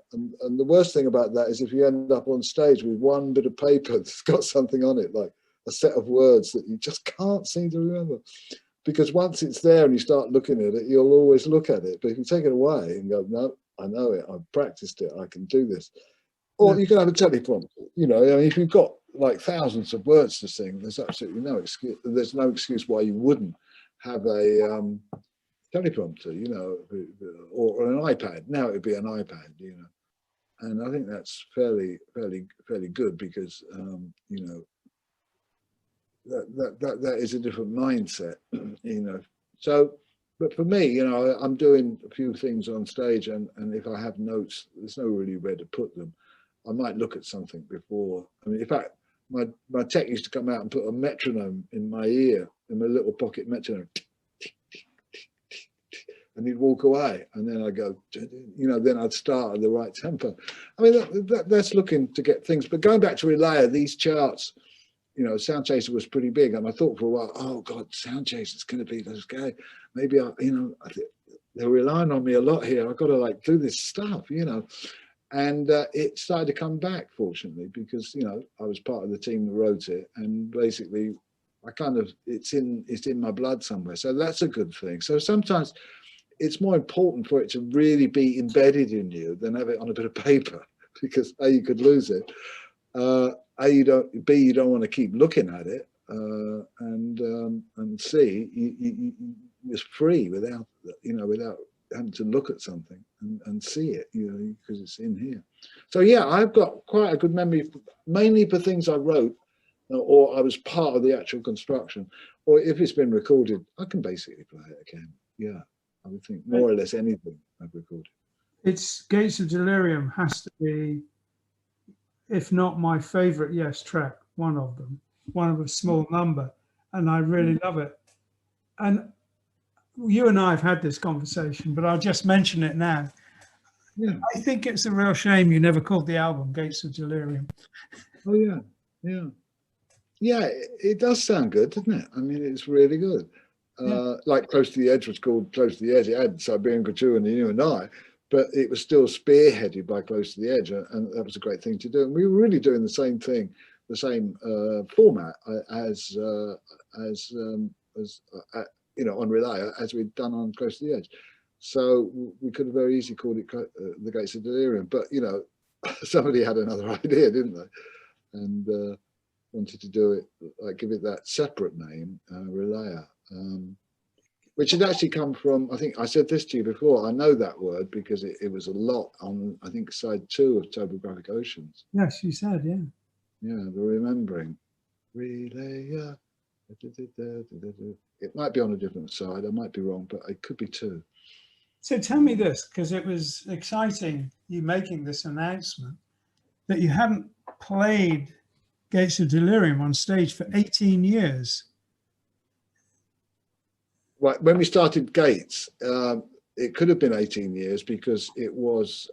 the worst thing about that is if you end up on stage with one bit of paper that's got something on it, like a set of words that you just can't seem to remember. Because once it's there and you start looking at it, you'll always look at it. But if you take it away and go, no, I know it, I've practiced it, I can do this. Or you can have a teleprompter. You know, I mean, if you've got like thousands of words to sing, there's absolutely no excuse. There's no excuse why you wouldn't have a teleprompter, you know, or an iPad. Now it'd be an iPad, you know. And I think that's fairly good because, you know, that is a different mindset, you know. So, but for me, you know, I'm doing a few things on stage, and if I have notes, there's no really where to put them. I might look at something before. I mean, in fact, my tech used to come out and put a metronome in my ear, in my little pocket metronome, and he'd walk away, and then I'd go, you know, then I'd start at the right tempo. I mean, that's looking to get things. But going back to Relayer, these charts, you know, Sound Chaser was pretty big, and I thought for a while, oh God, Sound Chaser's going to be this guy. Maybe they're relying on me a lot here. I've got to like do this stuff, you know. And it started to come back, fortunately, because, you know, I was part of the team that wrote it, and basically, it's in my blood somewhere. So that's a good thing. So sometimes it's more important for it to really be embedded in you than have it on a bit of paper, because A, you could lose it. You don't want to keep looking at it, and C, it's free without having to look at something and see it, you know, because it's in here. So yeah, I've got quite a good memory, mainly for things I wrote, or I was part of the actual construction, or if it's been recorded, I can basically play it again. Yeah, I would think more or less anything I've recorded. It's Gates of Delirium has to be, if not my favorite Yes track, one of them, one of a small number, and I really love it. And you and I have had this conversation, but I'll just mention it now. Yeah. I think it's a real shame you never called the album Gates of Delirium. Oh yeah, yeah. Yeah, it does sound good, doesn't it? I mean, it's really good. Like Close to the Edge was called Close to the Edge. It had Siberian Couture and You and I, but it was still spearheaded by Close to the Edge, and that was a great thing to do. And we were really doing the same thing, the same format as you know, on Relay, as we'd done on Close to the Edge. So we could have very easily called it The Gates of Delirium, but you know, somebody had another idea, didn't they? And wanted to do it, like give it that separate name, Relayer, which had actually come from, I think I said this to you before, I know that word because it was a lot on, I think, side 2 of Topographic Oceans. Yes, you said, yeah. Yeah, the remembering. Relayer. It might be on a different side, I might be wrong, but it could be 2. So tell me this, because it was exciting you making this announcement, that you haven't played Gates of Delirium on stage for 18 years. Right, when we started Gates, it could have been 18 years because it was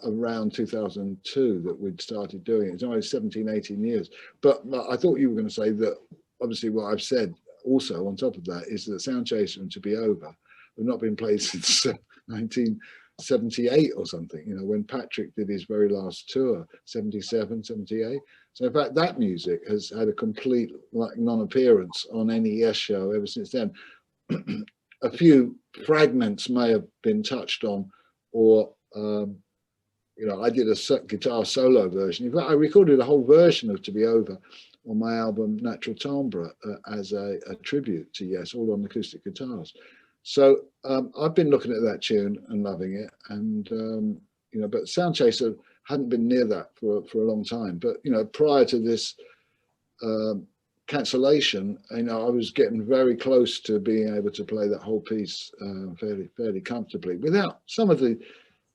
around 2002 that we'd started doing it. It's only 17, 18 years. But I thought you were going to say that, obviously what I've said also on top of that is that Sound Chaser and To Be Over have not been played since 1978 or something, you know, when Patrick did his very last tour, 77, 78. So in fact, that music has had a complete non-appearance on any Yes show ever since then. A few fragments may have been touched on, or you know, I did a guitar solo version. In fact, I recorded a whole version of To Be Over on my album Natural Timbre as a tribute to Yes, all on acoustic guitars. So I've been looking at that tune and loving it, and you know, but Sound Chaser hadn't been near that for a long time. But you know, prior to this cancellation, you know, I was getting very close to being able to play that whole piece fairly comfortably, without some of the,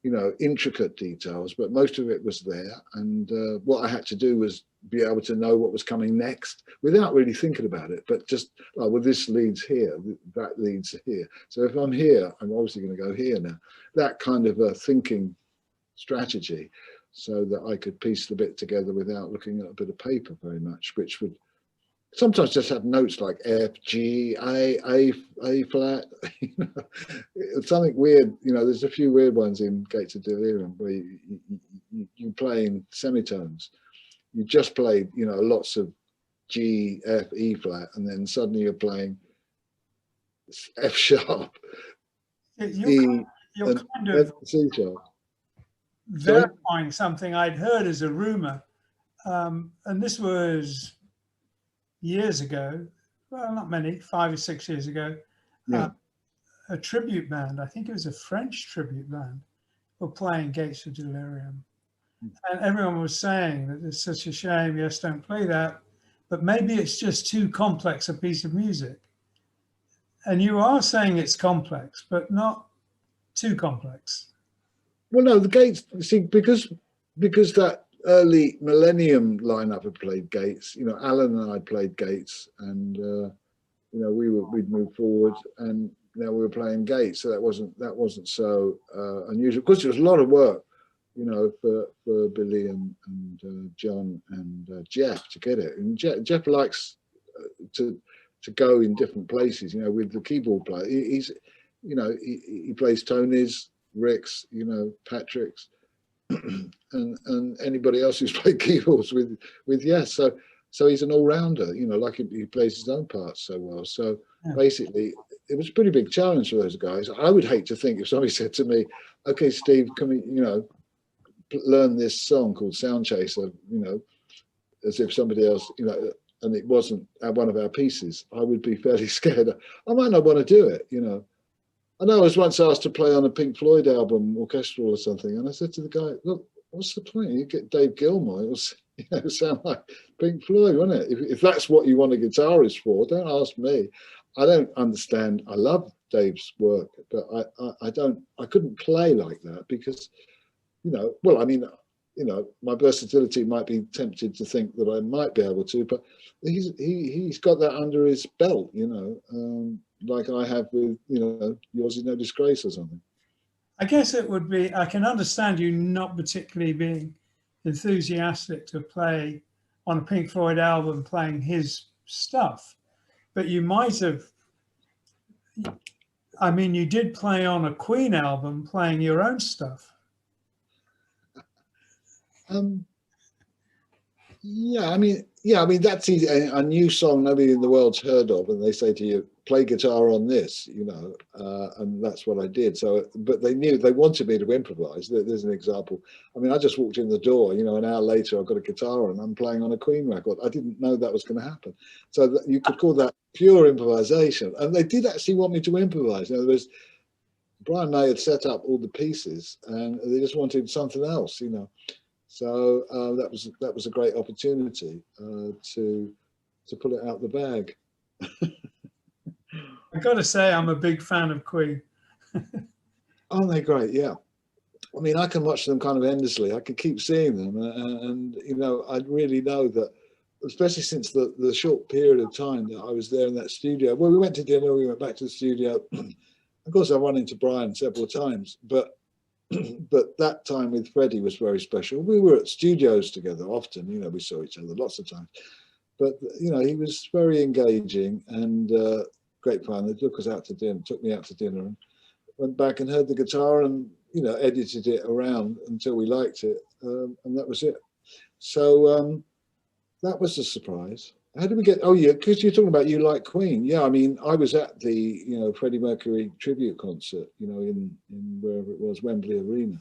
you know, intricate details, but most of it was there. And what I had to do was be able to know what was coming next without really thinking about it, but just, oh, well, this leads here, that leads here. So if I'm here, I'm obviously going to go here now. That kind of a thinking strategy, so that I could piece the bit together without looking at a bit of paper very much, which would sometimes just have notes like F, G, A flat, you know, it's something weird. You know, there's a few weird ones in Gates of Delirium where you play in semitones. You just played, you know, lots of G, F, E flat, and then suddenly you're playing F sharp, You're kind of C sharp. verifying something I'd heard as a rumor, and this was years ago, well, not many, 5 or 6 years ago. Yeah. A tribute band, I think it was a French tribute band, were playing Gates of Delirium. And everyone was saying that it's such a shame, Yes, don't play that. but maybe it's just too complex a piece of music. And you are saying it's complex, but not too complex. Well, no, the Gates, see, because that early Millennium lineup had played Gates, you know, Alan and I played Gates, and you know, we'd moved forward, and now we were playing Gates, so that wasn't so unusual. Of course, it was a lot of work, you know, for Billy and John and Jeff to get it. And Jeff likes to go in different places, you know, with the keyboard player. He's, you know, he plays Tony's, Rick's, you know, Patrick's, and anybody else who's played keyboards with Yes. So he's an all-rounder, you know, like he plays his own parts so well. So basically, it was a pretty big challenge for those guys. I would hate to think if somebody said to me, "Okay, Steve, can we, you know, learn this song called Sound Chaser," you know, as if somebody else, you know, and it wasn't one of our pieces, I would be fairly scared. I might not want to do it, you know. I know I was once asked to play on a Pink Floyd album, orchestral or something, and I said to the guy, "Look, what's the point? You get Dave Gilmour, it was, you know, sound like Pink Floyd, wouldn't it? If that's what you want a guitarist for, don't ask me." I don't understand. I love Dave's work, but I couldn't play like that because, you know, well, I mean, you know, my versatility might be tempted to think that I might be able to, but he's got that under his belt, you know, like I have with, you know, Yours Is No Disgrace or something. I guess it would be, I can understand you not particularly being enthusiastic to play on a Pink Floyd album playing his stuff, but you might have, I mean, you did play on a Queen album playing your own stuff. Yeah, I mean, that's easy. A new song nobody in the world's heard of, and they say to you, "Play guitar on this," you know, and that's what I did. So, but they knew, they wanted me to improvise. There's an example. I mean, I just walked in the door, you know, an hour later, I've got a guitar and I'm playing on a Queen record. I didn't know that was going to happen. So you could call that pure improvisation. And they did actually want me to improvise. In other words, Brian May had set up all the pieces, and they just wanted something else, you know. So that was a great opportunity to pull it out the bag. I've got to say, I'm a big fan of Queen. Aren't they great? Yeah. I mean, I can watch them kind of endlessly. I could keep seeing them, and you know, I really know that, especially since the short period of time that I was there in that studio. Well, we went to dinner, we went back to the studio. Of course, I run into Brian several times, but that time with Freddie was very special. We were at studios together often, you know, we saw each other lots of times. But, you know, he was very engaging and great fun. They took us out to dinner, took me out to dinner, and went back and heard the guitar and, you know, edited it around until we liked it. And that was it. So that was a surprise. How did we get, oh yeah, because you're talking about you like Queen. Yeah, I mean, I was at the, you know, Freddie Mercury tribute concert, you know, in wherever it was, Wembley Arena.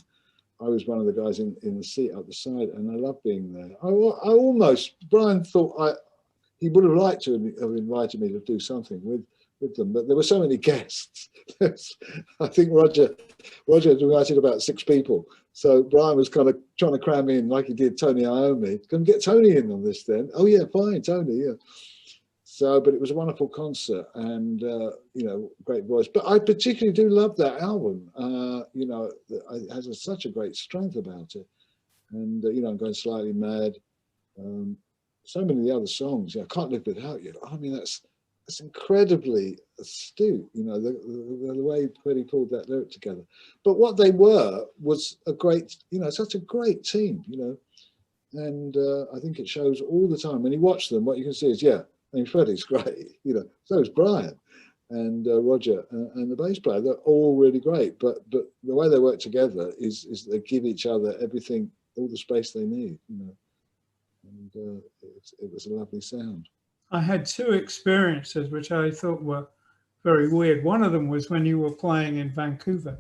I was one of the guys in the seat up the side, and I loved being there. I almost, Brian thought he would have liked to have invited me to do something with them, but there were so many guests. I think Roger had invited about 6 people. So Brian was kind of trying to cram in, like he did Tony Iommi. Can we get Tony in on this then? Oh yeah, fine, Tony, yeah. So, but it was a wonderful concert, and you know, great voice. But I particularly do love that album. You know, it has such a great strength about it. And you know, I'm Going Slightly Mad. So many of the other songs, I Can't Live Without You. I mean, that's incredibly astute, you know, the way Freddie pulled that lyric together. But what they were was a great, you know, such a great team, you know, and I think it shows all the time. When you watch them, what you can see is, yeah, I mean, Freddie's great, you know, so is Brian and Roger and the bass player. They're all really great, but the way they work together is they give each other everything, all the space they need, you know, and it was a lovely sound. I had 2 experiences which I thought were very weird. One of them was when you were playing in Vancouver.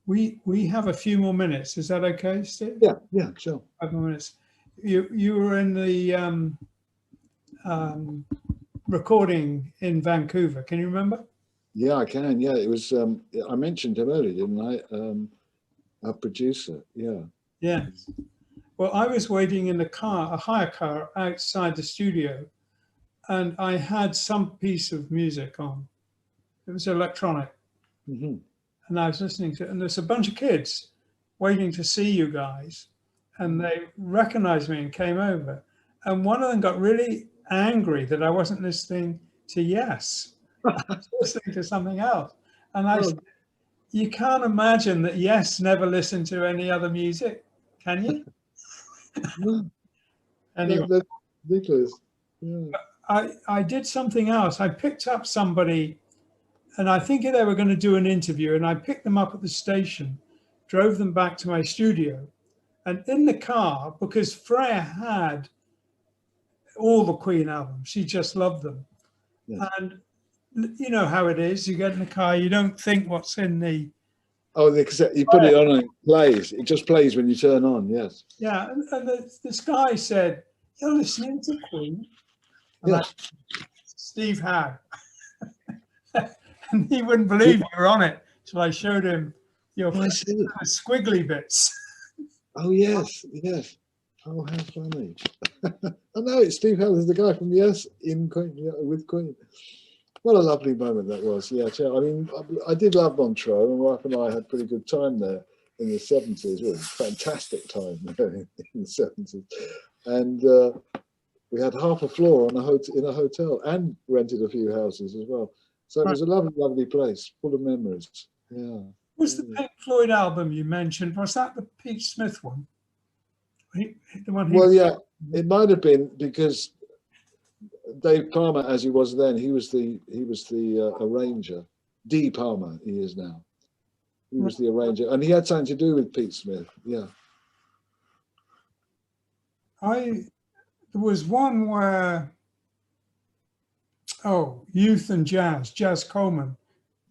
We have a few more minutes. Is that okay, Steve? Yeah, sure. 5 more minutes. You were in the recording in Vancouver. Can you remember? Yeah, I can. Yeah, it was. I mentioned him earlier, didn't I? Our producer. Yeah. Yeah. Well, I was waiting in the car, a hire car outside the studio, and I had some piece of music on. It was electronic, Hmm. and I was listening to it, and there's a bunch of kids waiting to see you guys, and they recognized me and came over, and one of them got really angry that I wasn't listening to Yes. I was listening to something else, and I said, you can't imagine that Yes never listened to any other music, can you? No, Anyway, that's ridiculous. Yeah. I did something else. I picked up somebody, and I think they were going to do an interview, and I picked them up at the station, drove them back to my studio, and in the car, because Freya had all the Queen albums, she just loved them. Yes. And you know how it is, you get in the car, you don't think what's in the, Oh, the cassette, you put it on and it plays. It just plays when you turn on. Yes. yeah, and this guy said, you're listening to Queen? And Yes. Steve Howe. And he wouldn't believe you were on it. So I showed him your Oh, I see. squiggly bits. Oh, yes. Yes. Oh, how funny. I know it's Steve Howe, the guy from Yes in Queen, yeah, with Queen. What a lovely moment that was. Yeah, I mean, I did love Montreux, and my wife and I had a pretty good time there in the 70s. It was a fantastic time in the 70s. And we had half a floor on in a hotel and rented a few houses as well. So it was a lovely, lovely place, full of memories. Yeah. Was the Pink Floyd album you mentioned, was that the Pete Smith one? The one Well, yeah, it might have been because Dave Palmer, as he was then, he was the arranger. D Palmer, he is now. He was the arranger, and he had something to do with Pete Smith. Yeah. there was one where, Youth and Jazz Coleman.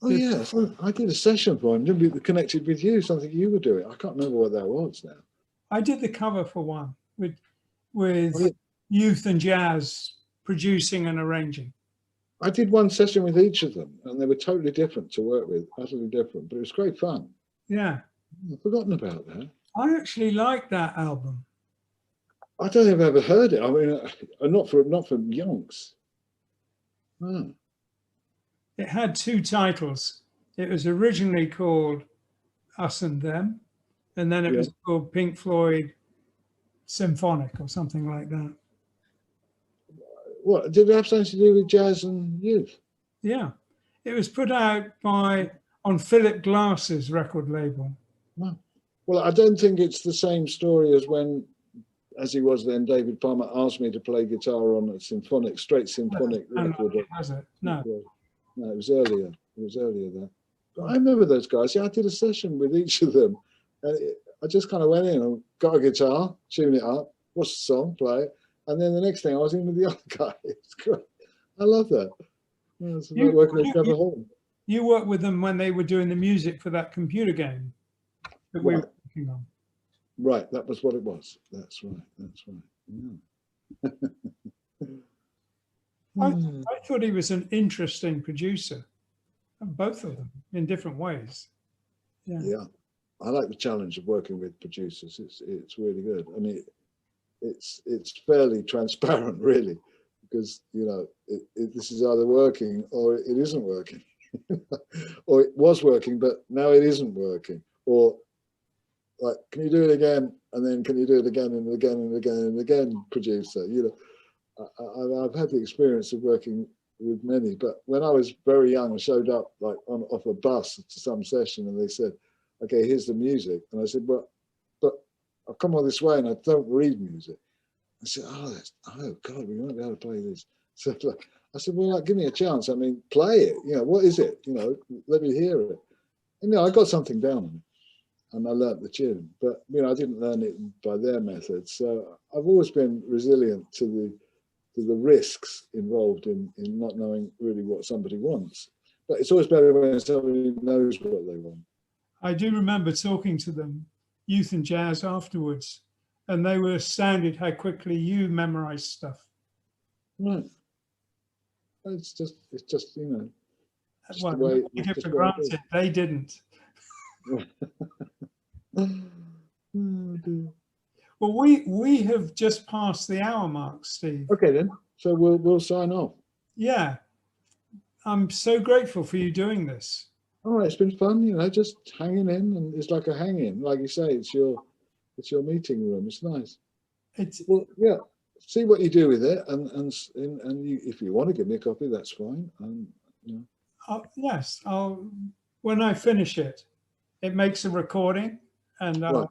Oh yeah, I did a session for him. Didn't be connected with you, something you were doing. I can't remember what that was now. I did the cover for one with Oh, yeah. Youth and Jazz producing and arranging. I did one session with each of them, and they were totally different to work with, utterly different. But it was great fun. Yeah, I've forgotten about that. I actually liked that album. I don't think I've ever heard it. I mean, not from yonks. Oh. It had two titles. It was originally called Us and Them, and then it was called Pink Floyd Symphonic or something like that. What, did it have something to do with jazz and youth? Yeah, it was put out on Philip Glass's record label. Wow. Well, I don't think it's the same story as when, as he was then, David Palmer asked me to play guitar on a straight symphonic record. Was it? No. No, it was earlier. It was earlier there. But I remember those guys. Yeah, I did a session with each of them. And I just kind of went in and got a guitar, tuned it up, watched the song, play it. And then the next thing I was in with the other guy. It's great. I love that. Yeah, it's about working with Trevor Horn. You worked with them when they were doing the music for that computer game that we were working on. Right, that was what it was. That's right. That's right. Yeah. I thought he was an interesting producer, both of them in different ways. Yeah. Yeah, I like the challenge of working with producers. It's really good. I mean, it's fairly transparent, really, because this is either working or it isn't working, or it was working but now it isn't working, or like, can you do it again, and then can you do it again and again and again and again, producer. I've had the experience of working with many, but when I was very young, I showed up like off a bus to some session, and they said, "Okay, here's the music," and I said, "But I've come all this way and I don't read music." I said, "Oh God, we won't be able to play this." So I said, "Well, give me a chance. I mean, play it. What is it? Let me hear it." And I got something down on it, and I learnt the tune, but I didn't learn it by their methods. So I've always been resilient to the risks involved in not knowing really what somebody wants. But it's always better when somebody knows what they want. I do remember talking to them, Youth and Jazz, afterwards, and they were astounded how quickly you memorized stuff. Right. It's just just Well, the way, I took it for granted. They didn't. Oh, dear. Well, we have just passed the hour mark, Steve. Okay then. So we'll sign off. Yeah, I'm so grateful for you doing this. Oh, it's been fun, you know, just hanging in, and it's like a hang-in, like you say, it's your meeting room. It's nice. It's Well, yeah. See what you do with it, and you, if you want to give me a copy, that's fine. And you know, yes, I'll when I finish it, it makes a recording, and I'll right.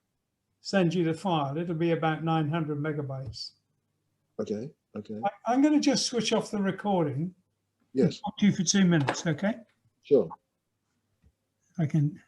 send you the file. It'll be about 900 megabytes. Okay. Okay. I'm going to just switch off the recording. Yes. Talk to you for 2 minutes, okay? Sure. I can.